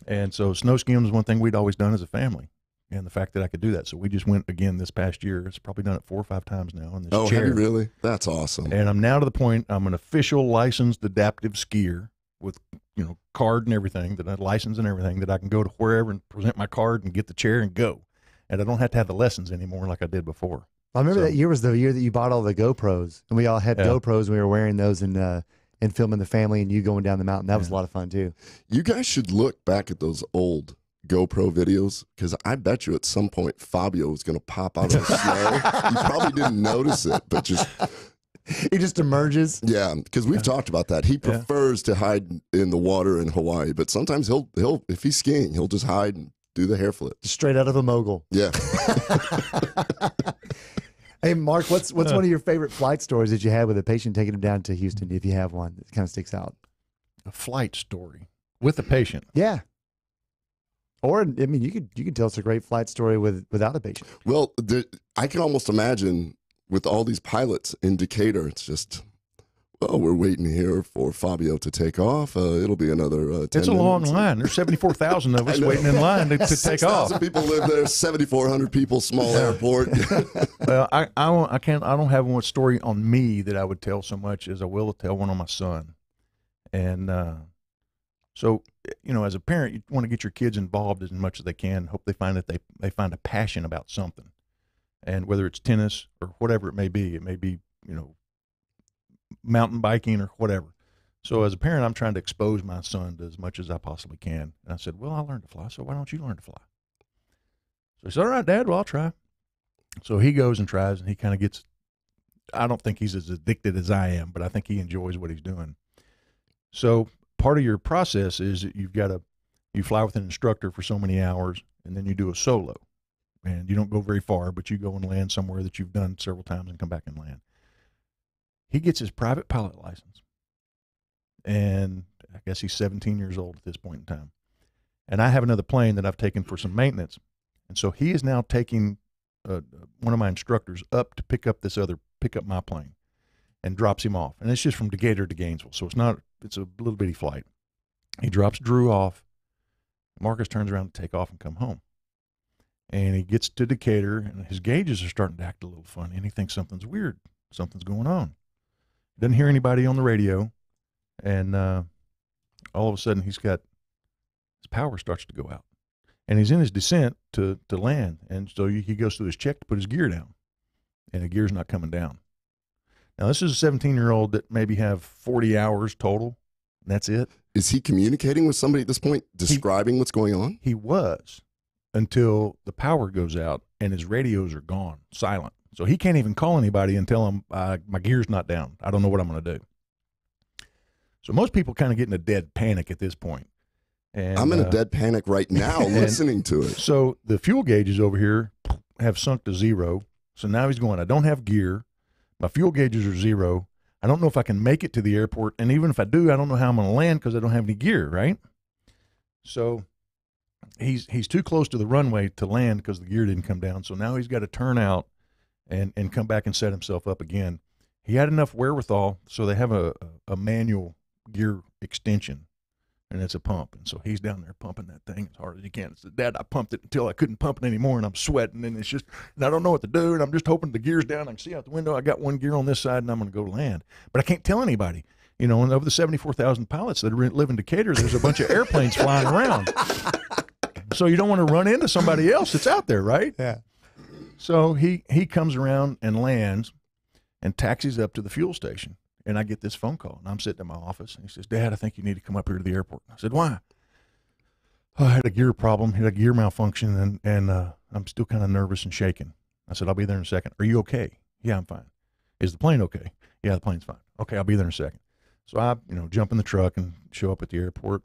And so snow skiing was one thing we'd always done as a family, and the fact that I could do that. So we just went again this past year. It's probably done it 4 or 5 times now in this chair. Have you really? That's awesome. And I'm now to the point I'm an official licensed adaptive skier with, card and everything, that I license and everything, that I can go to wherever and present my card and get the chair and go. And I don't have to have the lessons anymore like I did before. I remember that year was the year that you bought all the GoPros, and we all had GoPros, and we were wearing those and filming the family and you going down the mountain. That was a lot of fun too. You guys should look back at those old GoPro videos, because I bet you at some point Fabio was going to pop out of the snow. You probably didn't notice it, but he just emerges. Yeah, because we've talked about that. He prefers to hide in the water in Hawaii, but sometimes he'll if he's skiing, he'll just hide and do the hair flip. Straight out of a mogul. Yeah. Hey, Mark, what's one of your favorite flight stories that you had with a patient taking him down to Houston, if you have one that kind of sticks out? A flight story with a patient? Yeah. Or, I mean, you could tell us a great flight story without a patient. Well, I can almost imagine with all these pilots in Decatur, it's just, we're waiting here for Fabio to take off. It'll be another 10 minutes. It's a long line. There's 74,000 of us waiting in line to take off. 6,000 people live there, 7,400 people, small airport. Well, I don't have one story on me that I would tell so much as I will tell one on my son. And so, as a parent, you want to get your kids involved as much as they can. Hope they find that they find a passion about something. And whether it's tennis or whatever it may be, mountain biking or whatever. So as a parent, I'm trying to expose my son to as much as I possibly can. And I said, well, I learned to fly, so why don't you learn to fly? So he said, all right, Dad, well, I'll try. So he goes and tries, and he kind of gets, I don't think he's as addicted as I am, but I think he enjoys what he's doing. So part of your process is that you fly with an instructor for so many hours, and then you do a solo. And you don't go very far, but you go and land somewhere that you've done several times and come back and land. He gets his private pilot license, and I guess he's 17 years old at this point in time. And I have another plane that I've taken for some maintenance, and so he is now taking one of my instructors up to pick up my plane, and drops him off. And it's just from Decatur to Gainesville, so it's a little bitty flight. He drops Drew off. Marcus turns around to take off and come home. And he gets to Decatur, and his gauges are starting to act a little funny, and he thinks something's weird, something's going on. Doesn't hear anybody on the radio, and all of a sudden his power starts to go out, and he's in his descent to land, and so he goes through his check to put his gear down, and the gear's not coming down. Now this is a 17-year-old that maybe have 40 hours total, and that's it. Is he communicating with somebody at this point, describing what's going on? He was, until the power goes out and his radios are gone, silent. So he can't even call anybody and tell them my gear's not down. I don't know what I'm going to do. So most people kind of get in a dead panic at this point. And I'm in a dead panic right now listening to it. So the fuel gauges over here have sunk to 0. So now he's going, I don't have gear. My fuel gauges are 0. I don't know if I can make it to the airport. And even if I do, I don't know how I'm going to land because I don't have any gear, right? So he's too close to the runway to land because the gear didn't come down. So now he's got to turn out and come back and set himself up again. He had enough wherewithal, so they have a manual gear extension, and it's a pump. And so he's down there pumping that thing as hard as he can. He said, Dad, I pumped it until I couldn't pump it anymore, and I'm sweating, and and I don't know what to do, and I'm just hoping the gear's down. I can see out the window. I got one gear on this side, and I'm going to go land. But I can't tell anybody. And of the 74,000 pilots that live in Decatur, there's a bunch of airplanes flying around. So you don't want to run into somebody else that's out there, right? Yeah. So he comes around and lands and taxis up to the fuel station. And I get this phone call, and I'm sitting in my office, and he says, Dad, I think you need to come up here to the airport. I said, why? Oh, I had a gear problem, had a gear malfunction, and I'm still kind of nervous and shaking. I said, I'll be there in a second. Are you okay? Yeah, I'm fine. Is the plane okay? Yeah, the plane's fine. Okay, I'll be there in a second. So I, jump in the truck and show up at the airport,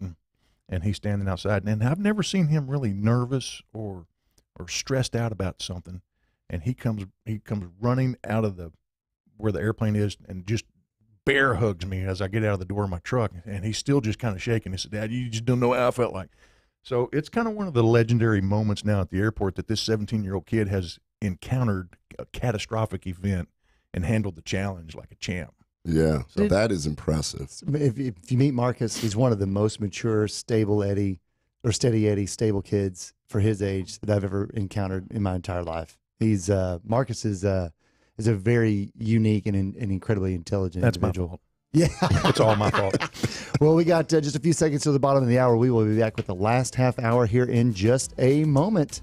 and he's standing outside. And I've never seen him really nervous or stressed out about something. And he comes running out of where the airplane is and just bear hugs me as I get out of the door of my truck. And he's still just kind of shaking. He said, Dad, you just don't know how I felt like. So it's kind of one of the legendary moments now at the airport that this 17-year-old kid has encountered a catastrophic event and handled the challenge like a champ. Yeah, so that is impressive. If you meet Marcus, he's one of the most mature, stable Eddie, stable kids for his age that I've ever encountered in my entire life. He's Marcus is a very unique and incredibly intelligent individual. My fault. Yeah, it's all my fault. Well, we got just a few seconds to the bottom of the hour. We will be back with the last half hour here in just a moment.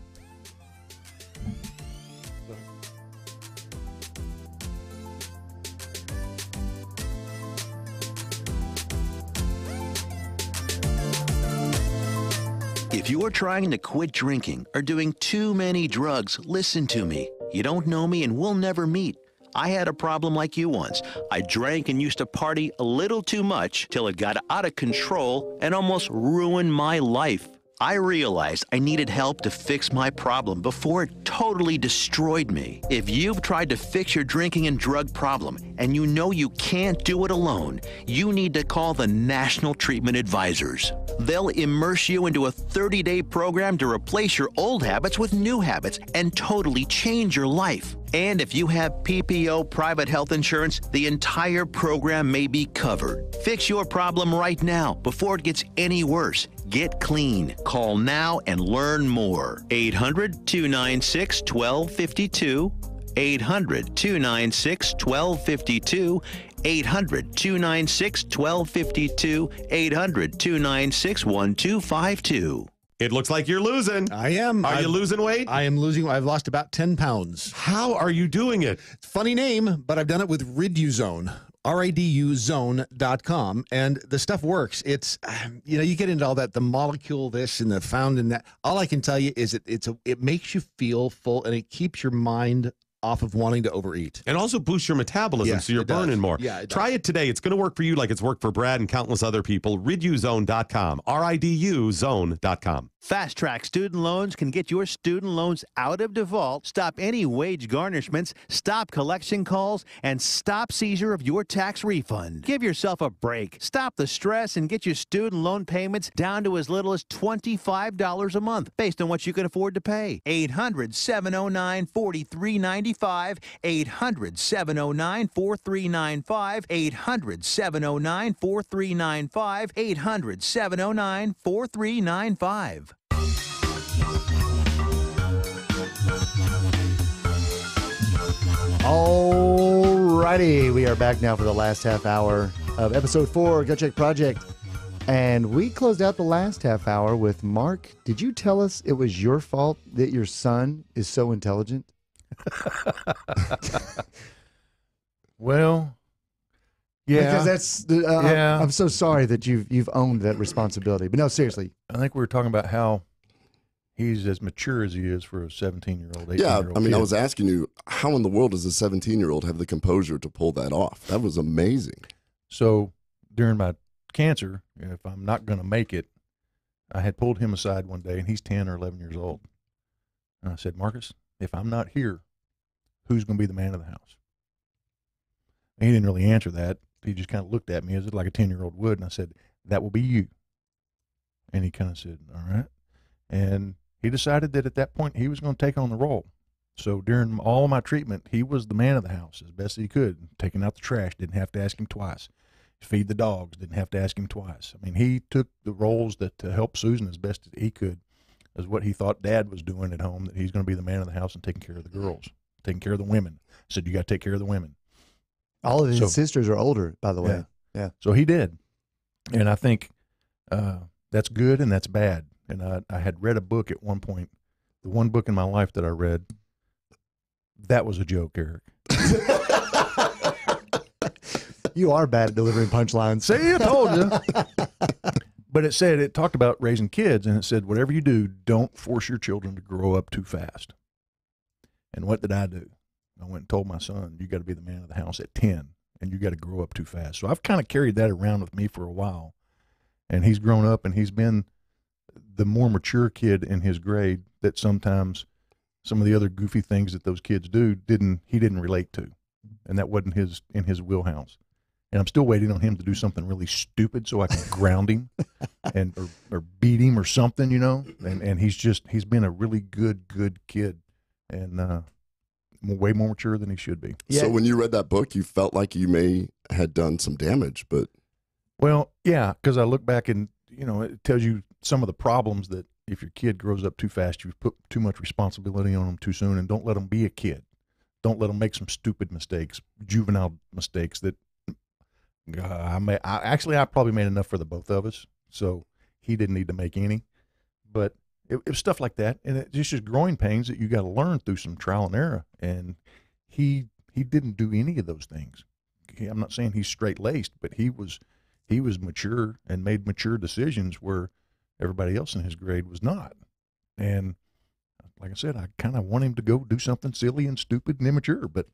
If you are trying to quit drinking or doing too many drugs, listen to me. You don't know me and we'll never meet. I had a problem like you once. I drank and used to party a little too much till it got out of control and almost ruined my life. I realized I needed help to fix my problem before it totally destroyed me. If you've tried to fix your drinking and drug problem and you know you can't do it alone, you need to call the National Treatment Advisors. They'll immerse you into a 30-day program to replace your old habits with new habits and totally change your life. And if you have PPO private health insurance, the entire program may be covered. Fix your problem right now before it gets any worse. Get clean. Call now and learn more. 800-296-1252. 800-296-1252. 800-296-1252. 800-296-1252. It looks like you're losing. I am. Are you losing weight? I am losing. I've lost about 10 pounds. How are you doing it? Funny name, but I've done it with Riduzone. RIDUzone.com, and the stuff works. It's, you get into all that, the molecule this and the found in that. All I can tell you is it makes you feel full, and it keeps your mind off of wanting to overeat. And also boosts your metabolism, so you're burning more. Yeah, Try it today. It's going to work for you like it's worked for Brad and countless other people. Riduzone.com. RIDUzone.com. Fast Track Student Loans can get your student loans out of default, stop any wage garnishments, stop collection calls, and stop seizure of your tax refund. Give yourself a break. Stop the stress and get your student loan payments down to as little as $25 a month based on what you can afford to pay. 800-709-4395. 800-709-4395. 800-709-4395. 800-709-4395. Alrighty, we are back now for the last half hour of episode 4, Gut Check Project. And we closed out the last half hour with Mark. Did you tell us it was your fault that your son is so intelligent? Well, yeah. Because that's, I'm so sorry that you've owned that responsibility. But no, seriously. I think we were talking about how he's as mature as he is for a 17-year-old, 18-year-old Yeah, I mean, kid. I was asking you, how in the world does a 17-year-old have the composure to pull that off? That was amazing. So during my cancer, if I'm not going to make it, I had pulled him aside one day, and he's 10 or 11 years old. And I said, Marcus, if I'm not here, who's going to be the man of the house? And he didn't really answer that. He just kind of looked at me as like a 10-year-old would, and I said, that will be you. And he kind of said, all right. And he decided that at that point he was going to take on the role. So during all of my treatment, he was the man of the house as best he could, taking out the trash, didn't have to ask him twice. Feed the dogs, didn't have to ask him twice. I mean, he took the roles that to help Susan as best as he could, as what he thought Dad was doing at home, that he's going to be the man of the house and taking care of the girls, taking care of the women. Said, you got to take care of the women. All of his sisters are older, by the way. Yeah. So he did. And I think that's good and that's bad. And I had read a book at one point, the one book in my life that I read, that was a joke, Eric. You are bad at delivering punchlines. See, I told you. But it talked about raising kids, and it said, whatever you do, don't force your children to grow up too fast. And what did I do? I went and told my son, you got to be the man of the house at 10, and you got to grow up too fast. So I've kind of carried that around with me for a while. And he's grown up, and he's been the more mature kid in his grade that sometimes some of the other goofy things that those kids do he didn't relate to. And that wasn't in his wheelhouse. and I'm still waiting on him to do something really stupid so I can ground him and or beat him or something, you know. And he's been a really good kid, and way more mature than he should be. Yeah. So when you read that book, you felt like you may had done some damage, but well, yeah, because I look back and it tells you some of the problems that if your kid grows up too fast, you put too much responsibility on them too soon, and don't let them be a kid. Don't let them make some stupid mistakes, juvenile mistakes that I probably made enough for the both of us, so he didn't need to make any. But it was stuff like that, and it's just growing pains that you got to learn through some trial and error. And he didn't do any of those things. I'm not saying he's straight laced, but he was mature and made mature decisions where everybody else in his grade was not. And like I said, I kind of want him to go do something silly and stupid and immature, but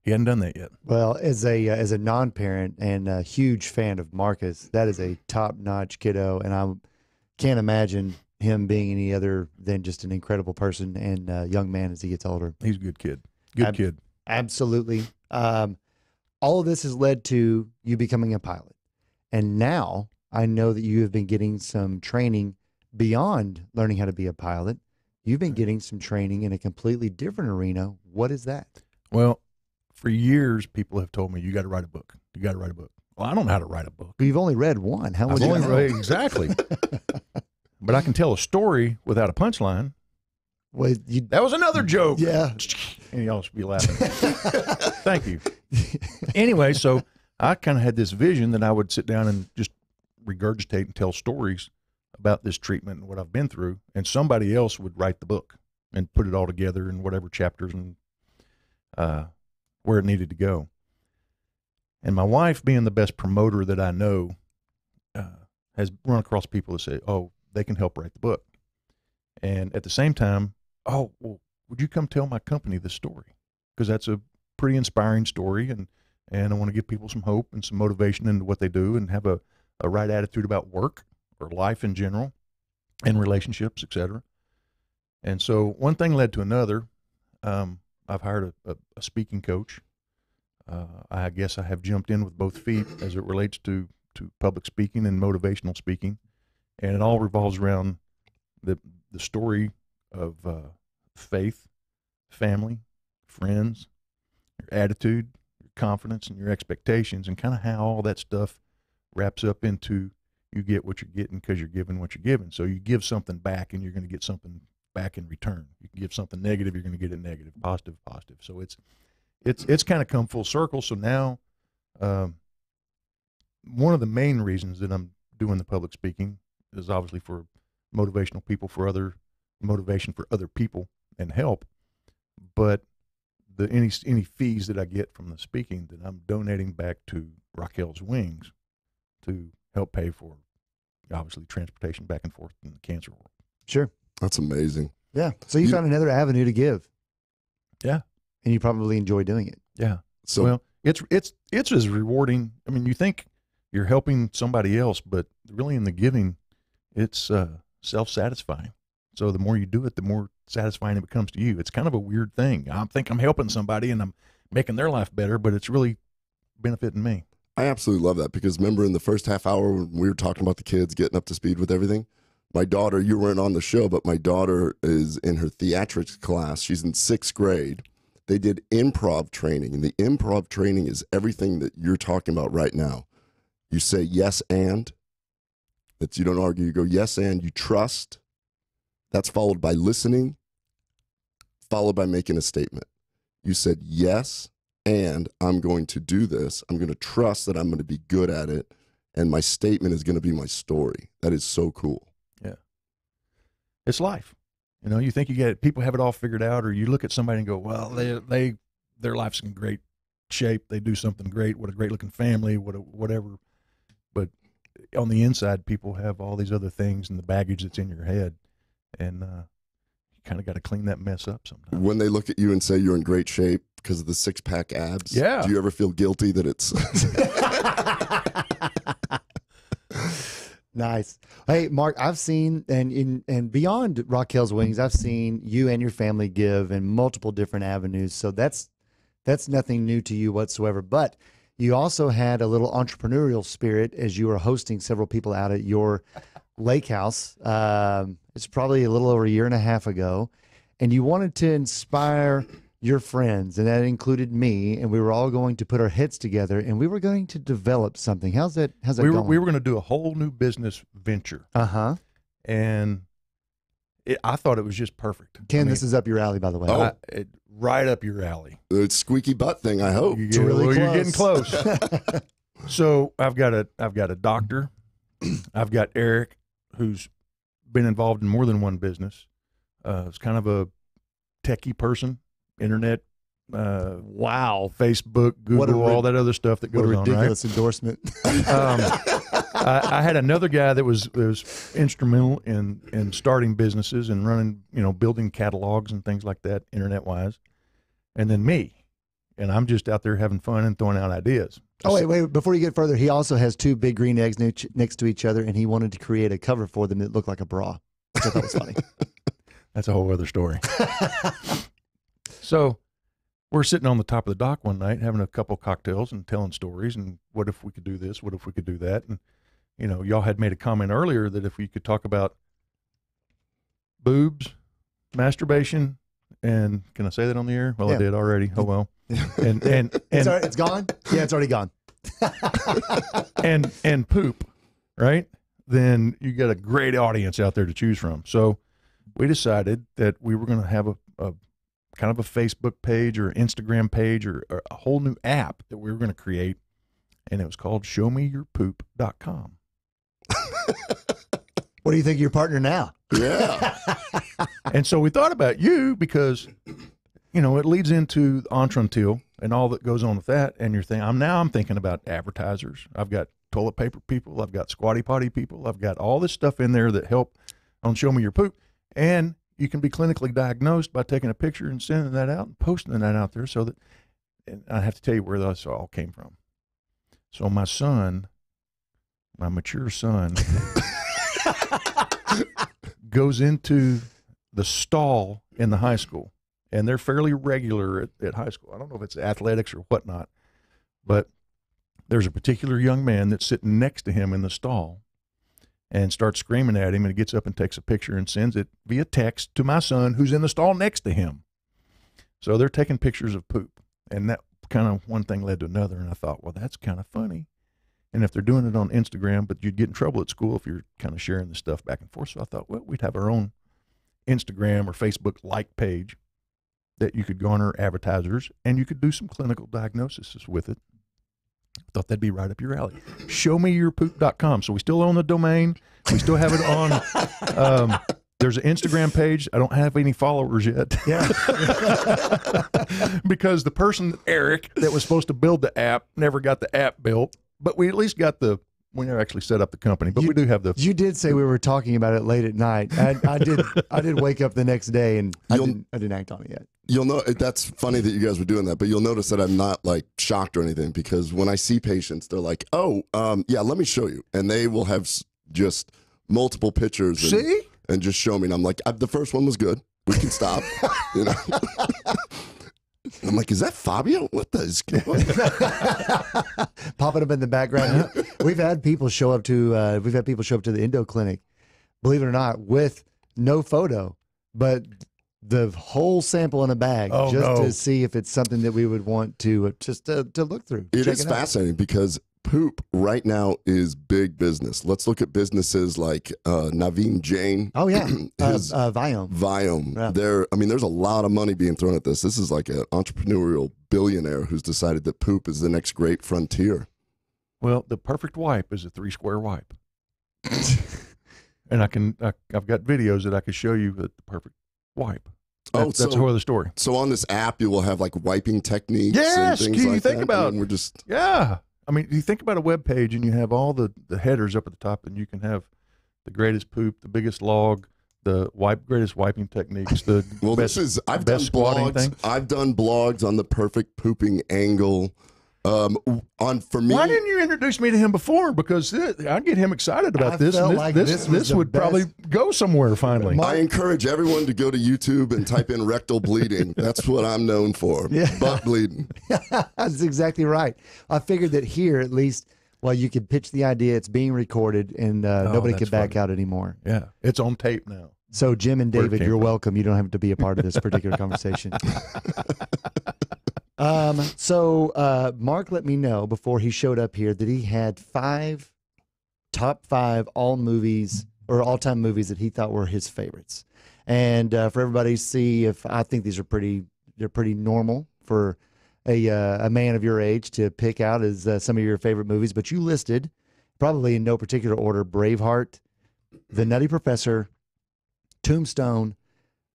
he hadn't done that yet. Well, as a non-parent and a huge fan of Marcus, that is a top-notch kiddo, and I can't imagine him being any other than just an incredible person and young man as he gets older. He's a good kid. Good kid. Absolutely. All of this has led to you becoming a pilot. And now I know that you have been getting some training beyond learning how to be a pilot. You've been getting some training in a completely different arena. What is that? Well, for years, people have told me, you got to write a book. You got to write a book. Well, I don't know how to write a book. You've only read one. How would you know? Exactly. But I can tell a story without a punchline. Well, that was another joke. Yeah. And y'all should be laughing. Thank you. Anyway, so I kind of had this vision that I would sit down and just regurgitate and tell stories about this treatment and what I've been through, and somebody else would write the book and put it all together in whatever chapters and where it needed to go. And my wife, being the best promoter that I know, has run across people that say, oh, they can help write the book. And at the same time, oh, well, would you come tell my company this story? Because that's a pretty inspiring story, and I want to give people some hope and some motivation into what they do and have a right attitude about work or life in general and relationships, etc. And so one thing led to another. I've hired a speaking coach. I guess I have jumped in with both feet as it relates to public speaking and motivational speaking. And it all revolves around the story of faith, family, friends, your attitude, your confidence, and your expectations, and kind of how all that stuff wraps up into you get what you're getting because you're giving what you're giving. So you give something back, and you're going to get something back in return. You can give something negative, you're going to get it negative. Positive. So it's kind of come full circle. So now, one of the main reasons that I'm doing the public speaking is obviously for motivational people, for other motivation for other people and help. But any fees that I get from the speaking, that I'm donating back to Raquel's Wings to help pay for, obviously, transportation back and forth in the cancer world. Sure. That's amazing. Yeah. So you found another avenue to give. Yeah. And you probably enjoy doing it. Yeah. So well, it's as rewarding. I mean, you think you're helping somebody else, but really in the giving, it's self-satisfying. So the more you do it, the more satisfying it becomes to you. It's kind of a weird thing. I think I'm helping somebody and I'm making their life better, but it's really benefiting me. I absolutely love that, because remember in the first half hour when we were talking about the kids getting up to speed with everything, my daughter, you weren't on the show, but my daughter is in her theatrics class. She's in 6th grade. They did improv training, and the improv training is everything that you're talking about right now. You say yes and. You don't argue. You go yes and. You trust. That's followed by listening, followed by making a statement. You said yes and I'm going to do this. I'm going to trust that I'm going to be good at it, and my statement is going to be my story. That is so cool. Yeah. It's life. You know, you think people have it all figured out, or you look at somebody and go, well, their life's in great shape. They do something great. What a great looking family, whatever. But on the inside, people have all these other things and the baggage that's in your head. And you kind of got to clean that mess up sometimes. When they look at you and say you're in great shape because of the 6-pack abs, yeah. Do you ever feel guilty that it's... Nice. Hey, Mark, I've seen, and beyond Raquel's Wings, I've seen you and your family give in multiple different avenues. So that's nothing new to you whatsoever. But you also had a little entrepreneurial spirit as you were hosting several people out at your lake house. It's probably a little over a year and a half ago. And you wanted to inspire your friends, and that included me, and we were all going to put our heads together, and we were going to develop something. How's that going? We were going to do a whole new business venture. Uh-huh. And I thought it was just perfect. Ken, this is up your alley, by the way. Right up your alley. It's squeaky butt thing, I hope. It's really close. You're getting close. So I've got a doctor. I've got Eric, who's been involved in more than one business. It's kind of a techie person, internet. Wow. Facebook, Google, all that other stuff that goes on. What a ridiculous endorsement. I had another guy that was instrumental in starting businesses and running, building catalogs and things like that, internet wise, and then me, and I'm just out there having fun and throwing out ideas. Oh wait! Before you get further, he also has 2 big green eggs next to each other, and he wanted to create a cover for them that looked like a bra, which I thought was funny. That's a whole other story. So we're sitting on the top of the dock one night having a couple cocktails and telling stories, and what if we could do this? What if we could do that? And y'all had made a comment earlier that if we could talk about boobs, masturbation, and can I say that on the air? Well, I did already. Oh well. And it's gone. Yeah, it's already gone. and poop, right? Then you got a great audience out there to choose from. So we decided that we were going to have a kind of a Facebook page or Instagram page or a whole new app that we were going to create, and it was called showmeyourpoop.com. What do you think of your partner now? Yeah. And so we thought about you because, it leads into Entrentil and all that goes on with that. And you're thinking, I'm thinking about advertisers. I've got toilet paper people. I've got squatty potty people. I've got all this stuff in there that help on Show Me Your Poop. And you can be clinically diagnosed by taking a picture and sending that out and posting that out there so that, and I have to tell you where this all came from. So my mature son, goes into the stall in the high school, and they're fairly regular at high school. I don't know if it's athletics or whatnot, but there's a particular young man that's sitting next to him in the stall and starts screaming at him, and he gets up and takes a picture and sends it via text to my son who's in the stall next to him. So they're taking pictures of poop, and that kind of one thing led to another, and I thought, well, that's kind of funny. And if they're doing it on Instagram, but you'd get in trouble at school if you're kind of sharing the stuff back and forth. So I thought, well, we'd have our own Instagram or Facebook like page that you could garner advertisers, and you could do some clinical diagnosis with it. I thought that'd be right up your alley. Showmeyourpoop.com. So we still own the domain. We still have it on. There's an Instagram page. I don't have any followers yet. Yeah. Because the person, Eric, that was supposed to build the app never got the app built. But we at least got we never actually set up the company, but we do have the. You did say we were talking about it late at night. I did wake up the next day and I didn't act on it yet. You'll know that's funny that you guys were doing that, but you'll notice that I'm not like shocked or anything, because when I see patients, they're like, "Oh, yeah, let me show you," and they will have just multiple pictures and just show me, and I'm like, "The first one was good. We can stop." I'm like, "Is that Fabio? What the is going on?" Popping up in the background. We've had people show up to the endo clinic, believe it or not, with no photo, but the whole sample in a bag, to see if it's something that we would want to to look through. It is fascinating because poop right now is big business. Let's look at businesses like Naveen Jain. Oh yeah, Viome. Viome. Yeah. There's a lot of money being thrown at this. This is like an entrepreneurial billionaire who's decided that poop is the next great frontier. Well, the perfect wipe is a 3-square wipe, and I've got videos that I could show you the perfect wipe. That's a whole other story. So on this app, you will have like wiping techniques. Yes, and things you like think that? about we're just you think about a web page and you have all the headers up at the top, and you can have the greatest poop, the biggest log, the greatest wiping techniques. I've done blogs on the perfect pooping angle. For me, Why didn't you introduce me to him before? Because I'd get him excited about I this. felt And like this this was would the probably best. go somewhere finally. I encourage everyone to go to YouTube and type in rectal bleeding. That's what I'm known for. Yeah. Butt bleeding. That's exactly right. I figured that here, at least, well, you could pitch the idea. It's being recorded, and nobody that's could back funny. out anymore. Yeah, it's on tape now. So, Jim and Where it David, came you're from. welcome. You don't have to be a part of this particular conversation. So Mark let me know before he showed up here that he had top five all-time movies that he thought were his favorites. And for everybody to see, if I think they're pretty normal for a man of your age to pick out as some of your favorite movies. But you listed, probably in no particular order, Braveheart, The Nutty Professor, Tombstone,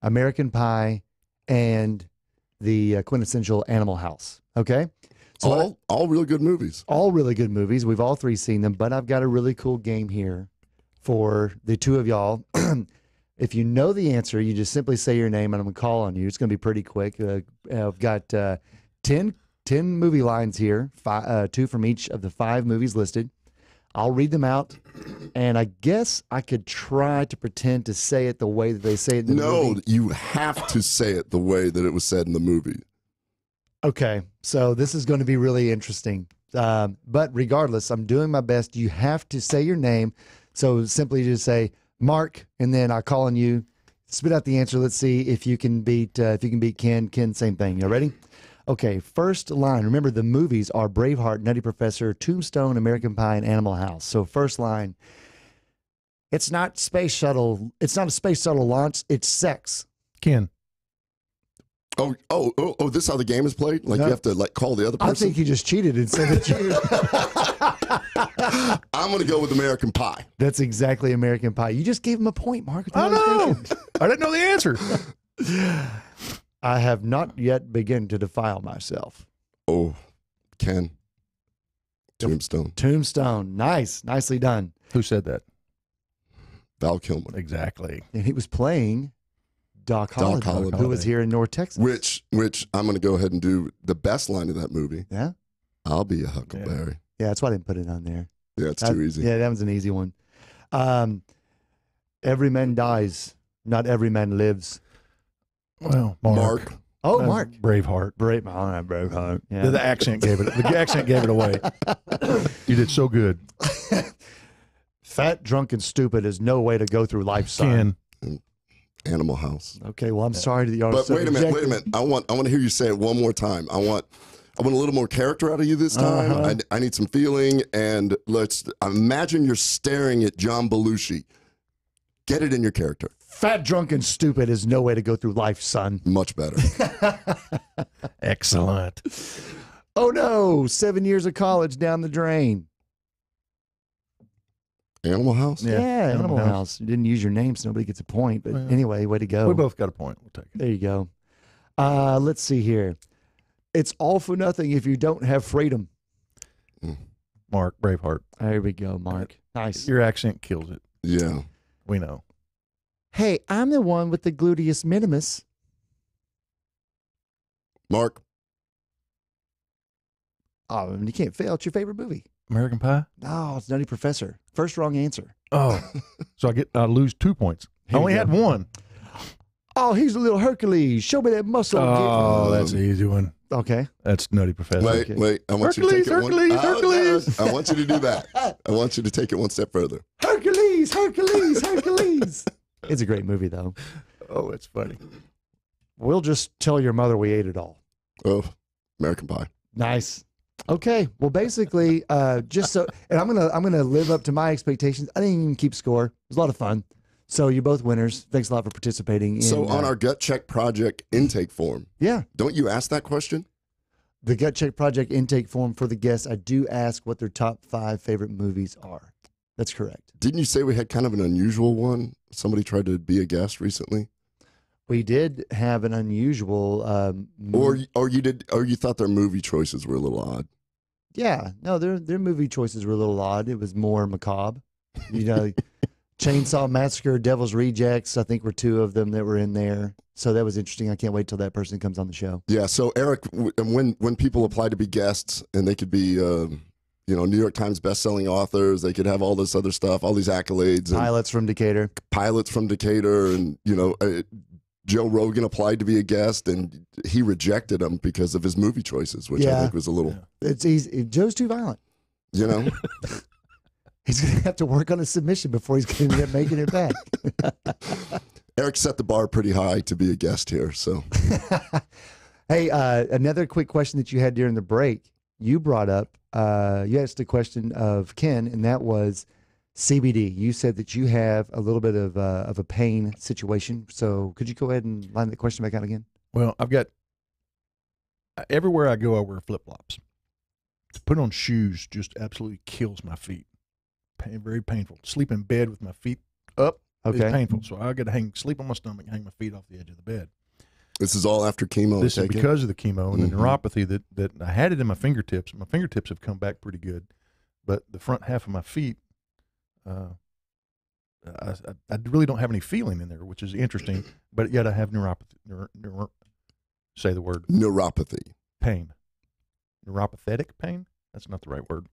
American Pie, and the quintessential Animal House. Okay? So All real good movies. all really good movies. We've all three seen them, but I've got a really cool game here for the two of y'all. If you know the answer, you just simply say your name and I'm going to call on you. It's going to be pretty quick. I've got 10 movie lines here, two from each of the 5 movies listed. I'll read them out, and I guess I could try to pretend to say it the way that they say it in the movie. No, you have to say it the way that it was said in the movie. Okay, so this is going to be really interesting. But regardless, I'm doing my best. You have to say your name. So simply just say Mark, and then I call on you. Spit out the answer. Let's see if you can beat Ken. Ken, same thing. You ready? Okay, first line. Remember, the movies are Braveheart, Nutty Professor, Tombstone, American Pie, and Animal House. So first line. It's not space shuttle. It's not a space shuttle launch. It's sex. Ken. Oh! This is how the game is played. Like No. you have to call the other person. I think you just cheated and said that you. I'm going to go with American Pie. That's exactly American Pie. You just gave him a point, Mark. I know. I didn't know the answer. I have not yet begun to defile myself. Oh, Ken. Tombstone. Tombstone. Nice. Nicely done. Who said that? Val Kilmer. Exactly. And he was playing Doc Holliday, who was here in North Texas. Which I'm going to go ahead and do the best line of that movie. Yeah? I'll be a Huckleberry. Yeah, that's why I didn't put it on there. Yeah, it's too easy. Yeah, that was an easy one. Every man dies, not every man lives. Well, Mark. Oh, Mark. Braveheart. Braveheart. Yeah. The accent gave it. The accent gave it away. You did so good. Fat, drunk, and stupid is no way to go through life, son. Ken. Animal House. Okay, well, I'm sorry that y'all. But wait a minute. I want to hear you say it one more time. I want a little more character out of you this time. I need some feeling, and let's imagine you're staring at John Belushi. Get it in your character. Fat, drunk, and stupid is no way to go through life, son. Much better. Excellent. Oh no, 7 years of college down the drain. Animal House? Yeah, Animal House. You didn't use your name, so nobody gets a point. But anyway, way to go. We both got a point. We'll take it. There you go. Let's see here. It's all for nothing if you don't have freedom. Mark, Braveheart. There we go, Mark. Nice. Your accent kills it. Yeah. We know. Hey, I'm the one with the gluteus minimus. Mark. Oh, you can't fail. It's your favorite movie. American Pie? No, it's Nutty Professor. First wrong answer. Oh. So I lose 2 points. I only had one. Oh, he's a little Hercules. Show me that muscle. Oh, that's an easy one. Okay. That's Nutty Professor. Wait. I want you to take it Hercules. I want you to do that. I want you to take it one step further. Hercules. It's a great movie, though. Oh, it's funny. We'll just tell your mother we ate it all. Oh, American Pie. Nice. Okay. Well, basically, just so, and I'm gonna live up to my expectations. I didn't even keep score. It was a lot of fun. So you're both winners. Thanks a lot for participating. So on our Gut Check Project intake form, don't you ask that question? The Gut Check Project intake form for the guests, I do ask what their top 5 favorite movies are. That's correct. Didn't you say we had kind of an unusual one? Somebody tried to be a guest recently. We did have an unusual, or you thought their movie choices were a little odd. Yeah, no, their movie choices were a little odd. It was more macabre, Chainsaw Massacre, Devil's Rejects, I think were two of them that were in there. So that was interesting. I can't wait till that person comes on the show. Yeah. So Eric, when people apply to be guests, and they could be, New York Times bestselling authors, they could have all this other stuff, all these accolades. And Pilots from Decatur. And Joe Rogan applied to be a guest, and he rejected him because of his movie choices, which I think was a little. It's easy. Joe's too violent. You know. He's going to have to work on a submission before he's going to end up making it back. Eric set the bar pretty high to be a guest here. So, hey, another quick question that you had during the break. You brought up, you asked a question of Ken, and that was CBD. You said that you have a little bit of a pain situation. So could you go ahead and line the question back out again? Well, I've got, everywhere I go, I wear flip-flops. To put on shoes just absolutely kills my feet. Very painful. Sleep in bed with my feet up is painful. So I got to sleep on my stomach, hang my feet off the edge of the bed. This is all after chemo. This is because of the chemo and the neuropathy that I had it in my fingertips. My fingertips have come back pretty good, but the front half of my feet, I really don't have any feeling in there, which is interesting. But yet I have neuropathy. Say the word. Neuropathy. Pain. Neuropathic pain? That's not the right word.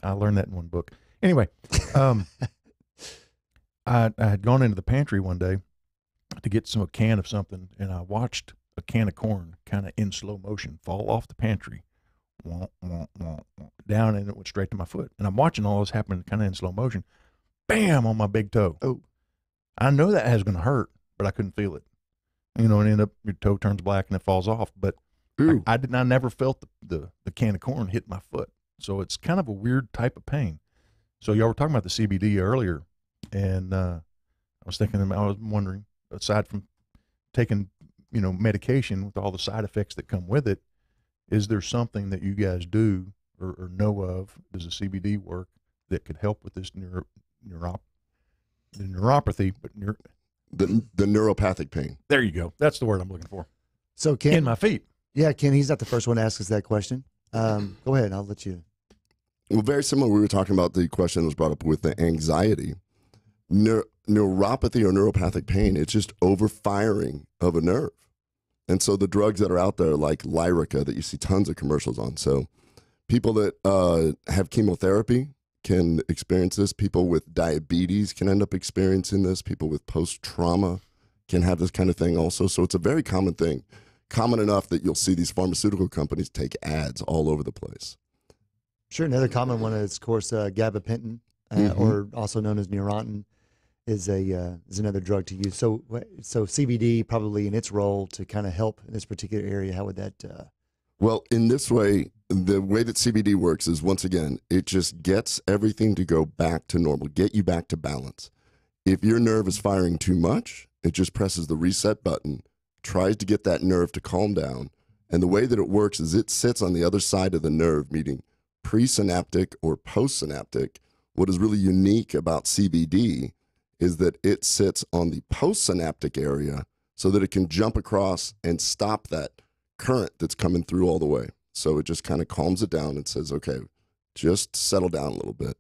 I learned that in one book. Anyway, I had gone into the pantry one day to get a can of something, and I watched a can of corn kind of in slow motion fall off the pantry, down, and it went straight to my foot. And I'm watching all this happen kind of in slow motion. Bam! On my big toe. Oh, I know that was going to hurt, but I couldn't feel it. And end up, your toe turns black and it falls off. But I never felt the can of corn hit my foot. So it's kind of a weird type of pain. So y'all were talking about the CBD earlier, and I was wondering, aside from taking, medication with all the side effects that come with it, is there something that you guys do or know of, does the CBD work, that could help with this neuropathy, but the neuropathic pain? There you go. That's the word I'm looking for. So Ken, in my feet. Yeah, Ken, he's not the first one to ask us that question. Go ahead. I'll let you. Well, very similar. We were talking about the question that was brought up with the anxiety. Neuropathy or neuropathic pain, it's just overfiring of a nerve. And so the drugs that are out there, like Lyrica, that you see tons of commercials on. So people that have chemotherapy can experience this. People with diabetes can end up experiencing this. People with post-trauma can have this kind of thing also. So it's a very common thing. Common enough that you'll see these pharmaceutical companies take ads all over the place. Sure. Another common one is, of course, gabapentin, or also known as Neurontin, is another drug to use. So CBD probably in its role to kind of help in this particular area. How would that? Well, in this way, the way that CBD works is, once again, it just gets everything to go back to normal, get you back to balance. If your nerve is firing too much, it just presses the reset button, tries to get that nerve to calm down. And the way that it works is it sits on the other side of the nerve, meaning presynaptic or postsynaptic. What is really unique about CBD is that it sits on the postsynaptic area so that it can jump across and stop that current that's coming through all the way. So it just kind of calms it down and says, okay, just settle down a little bit.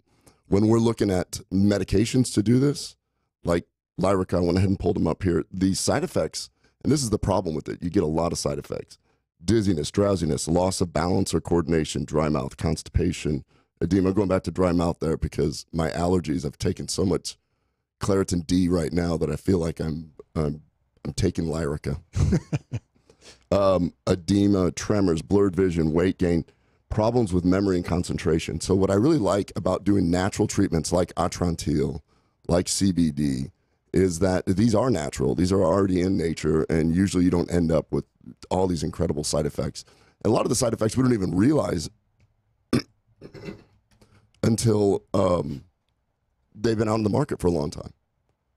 When we're looking at medications to do this, like Lyrica, I went ahead and pulled them up here. The side effects, and this is the problem with it, you get a lot of side effects. Dizziness, drowsiness, loss of balance or coordination, dry mouth, constipation, edema. Going back to dry mouth there because my allergies, I've taken so much Claritin D right now that I feel like I'm taking Lyrica. Edema, tremors, blurred vision, weight gain, problems with memory and concentration. So what I really like about doing natural treatments like Atrantil, like CBD, is that these are natural. These are already in nature, and usually you don't end up with all these incredible side effects. And a lot of the side effects we don't even realize until they've been out in the market for a long time.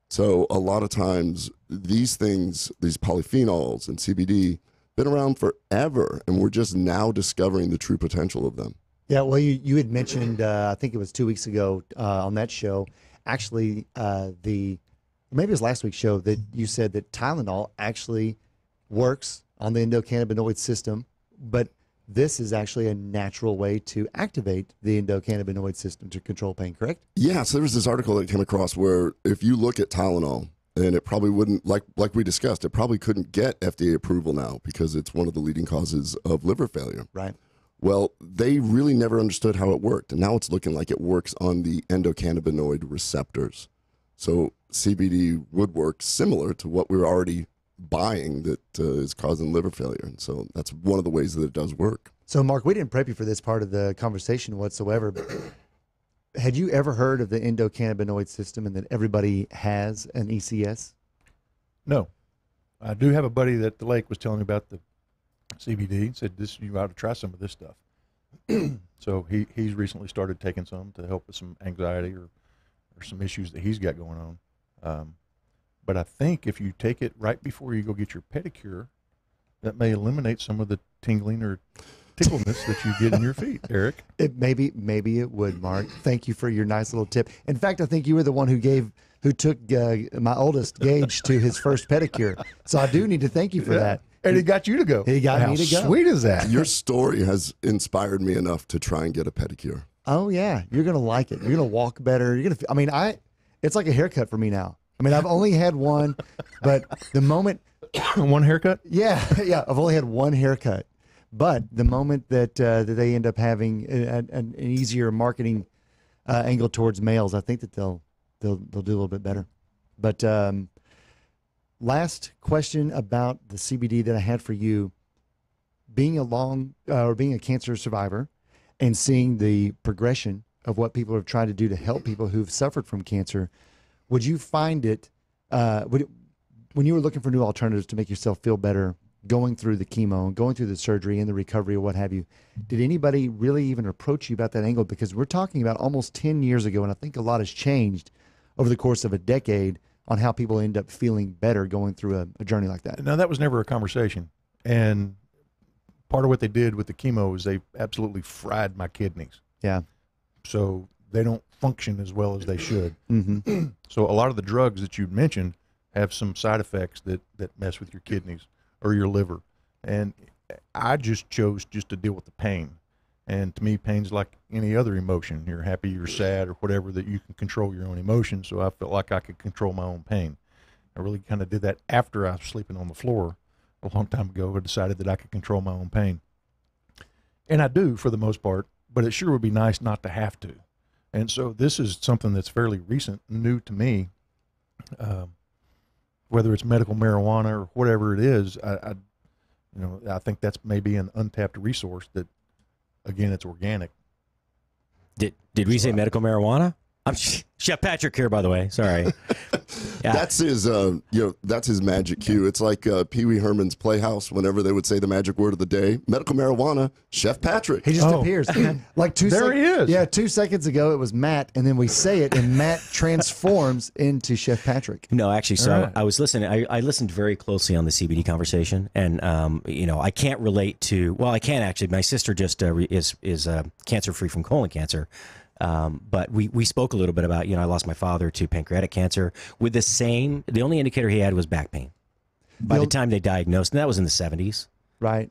So a lot of times these things, these polyphenols and CBD, been around forever, and we're just now discovering the true potential of them. Yeah, well, you had mentioned, I think it was 2 weeks ago on that show, actually maybe it was last week's show, that you said that Tylenol actually works on the endocannabinoid system, but this is actually a natural way to activate the endocannabinoid system to control pain, correct? Yeah, so there was this article that came across where if you look at Tylenol, and it probably wouldn't, like we discussed, it probably couldn't get FDA approval now because it's one of the leading causes of liver failure. Right. Well, they really never understood how it worked, and now it's looking like it works on the endocannabinoid receptors. So CBD would work similar to what we're already buying that is causing liver failure. And so that's one of the ways that it does work. So, Mark, we didn't prep you for this part of the conversation whatsoever, but had you ever heard of the endocannabinoid system and that everybody has an ECS? No. I do have a buddy that the lake was telling me about the CBD. Said you ought to try some of this stuff. So he's recently started taking some to help with some anxiety or some issues that he's got going on. But I think if you take it right before you go get your pedicure, that may eliminate some of the tingling or tickleness that you get in your feet, Eric. Maybe it would, Mark. Thank you for your nice little tip. In fact, I think you were the one who took my oldest Gage to his first pedicure. So I do need to thank you for that. And he got you to go. He got me to go. How sweet is that? Your story has inspired me enough to try and get a pedicure. Oh yeah, you're gonna like it. You're gonna walk better. You're gonna. It's like a haircut for me now. I mean, I've only had one, but the moment one haircut. Yeah. I've only had one haircut, but the moment that they end up having an easier marketing angle towards males, I think that they'll do a little bit better. But last question about the CBD that I had for you: being a cancer survivor and seeing the progression of what people have tried to do to help people who've suffered from cancer, would you find it, when you were looking for new alternatives to make yourself feel better, going through the chemo and going through the surgery and the recovery or what have you, did anybody really even approach you about that angle? Because we're talking about almost 10 years ago, and I think a lot has changed over the course of a decade on how people end up feeling better going through a journey like that. No, that was never a conversation. And part of what they did with the chemo is they absolutely fried my kidneys. Yeah. So they don't function as well as they should. Mm-hmm. So a lot of the drugs that you'd mentioned have some side effects that mess with your kidneys or your liver. And I just chose just to deal with the pain. And to me, pain's like any other emotion. You're happy, you're sad, or whatever, that you can control your own emotions. So I felt like I could control my own pain. I really kind of did that after I was sleeping on the floor a long time ago. I decided that I could control my own pain. And I do for the most part, but it sure would be nice not to have to. And so this is something that's fairly recent, new to me. Whether it's medical marijuana or whatever it is, I think that's maybe an untapped resource that, again, it's organic. Did we say medical marijuana? I'm Chef Patrick here, by the way. Sorry. Yeah. That's his, that's his magic cue. It's like Pee Wee Herman's Playhouse. Whenever they would say the magic word of the day, medical marijuana, Chef Patrick. He just appears. Like there he is. Yeah, 2 seconds ago it was Matt, and then we say it, and Matt transforms into Chef Patrick. No, actually, so I was listening. I listened very closely on the CBD conversation, and I can't relate to. Well, I can actually. My sister just is cancer free from colon cancer. But we spoke a little bit about, I lost my father to pancreatic cancer with the only indicator he had was back pain by the time they diagnosed, and that was in the 70s. Right.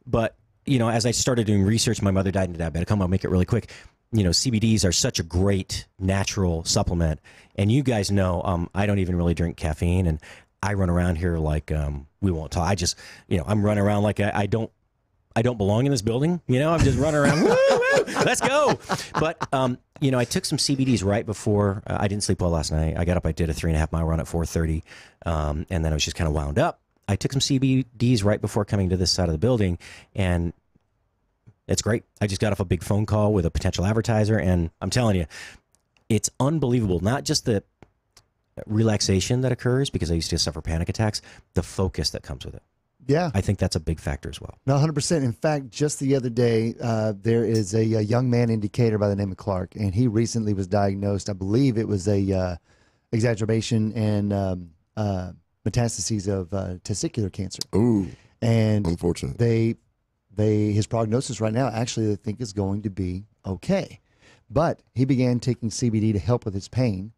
But, as I started doing research, my mother died in diabetic. I'll make it really quick. CBDs are such a great natural supplement. And you guys know, I don't even really drink caffeine, and I run around here like, we won't talk. I just, I'm running around like I don't belong in this building. I'm just running around. Woo, woo, let's go. But, I took some CBDs right before. I didn't sleep well last night. I got up. I did a 3.5 mile run at 4:30. And then I was just kind of wound up. I took some CBDs right before coming to this side of the building. And it's great. I just got off a big phone call with a potential advertiser. And I'm telling you, it's unbelievable. Not just the relaxation that occurs, because I used to suffer panic attacks, the focus that comes with it. Yeah. I think that's a big factor as well. No, 100%. In fact, just the other day, there is a young man in Decatur by the name of Clark, and he recently was diagnosed. I believe it was a exacerbation and metastases of testicular cancer. Ooh, and unfortunate. His prognosis right now, actually, they think is going to be okay. But he began taking CBD to help with his pain,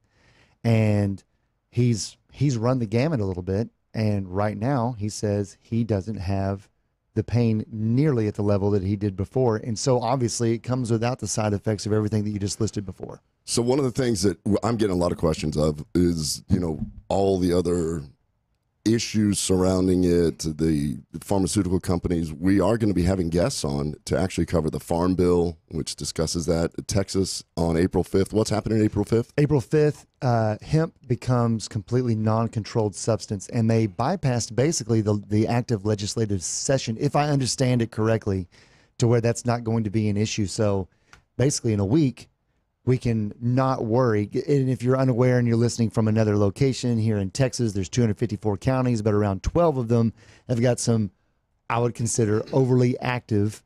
and he's run the gamut a little bit. And right now, he says he doesn't have the pain nearly at the level that he did before. And so obviously it comes without the side effects of everything that you just listed before. So one of the things that I'm getting a lot of questions of is, all the other issues surrounding it, the pharmaceutical companies. We are going to be having guests on to actually cover the Farm Bill, which discusses that. Texas on April 5th. What's happening April 5th? April 5th, hemp becomes completely non-controlled substance, and they bypassed basically the active legislative session, if I understand it correctly, to where that's not going to be an issue. So basically in a week, we can not worry. And if you're unaware and you're listening from another location here in Texas, there's 254 counties, but around 12 of them have got some, I would consider, overly active,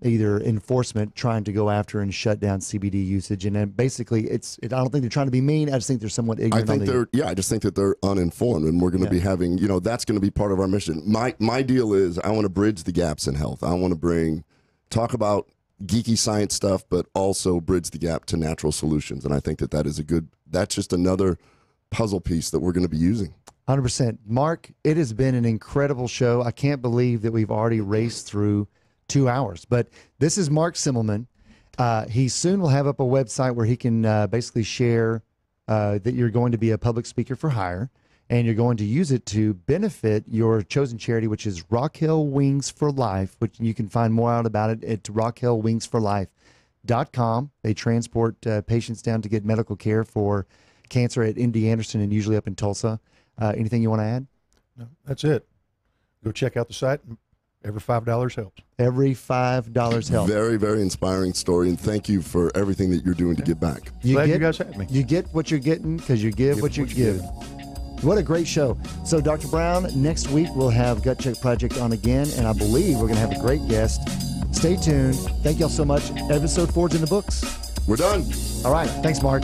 either enforcement trying to go after and shut down CBD usage. And then basically, I don't think they're trying to be mean. I just think they're somewhat ignorant. I just think that they're uninformed, and we're going to be having, that's going to be part of our mission. My deal is I want to bridge the gaps in health. I want to talk about geeky science stuff, but also bridge the gap to natural solutions. And I think that's just another puzzle piece that we're going to be using. 100%. Mark, it has been an incredible show. I can't believe that we've already raced through 2 hours, but this is Mark Simmelman. He soon will have up a website where he can basically share that you're going to be a public speaker for hire, and you're going to use it to benefit your chosen charity, which is Rock Hill Wings for Life, which you can find more out about it at rockhillwingsforlife.com. They transport patients down to get medical care for cancer at MD Anderson and usually up in Tulsa. Anything you want to add? No, that's it. Go check out the site. Every $5 helps. Every $5 helps. Very, very inspiring story, and thank you for everything that you're doing to give back. Glad you guys had me. You get what you're getting because you give what you give. What a great show. So, Dr. Brown, next week we'll have Gut Check Project on again, and I believe we're going to have a great guest. Stay tuned. Thank y'all so much. Episode 4's in the books. We're done. All right. Thanks, Mark.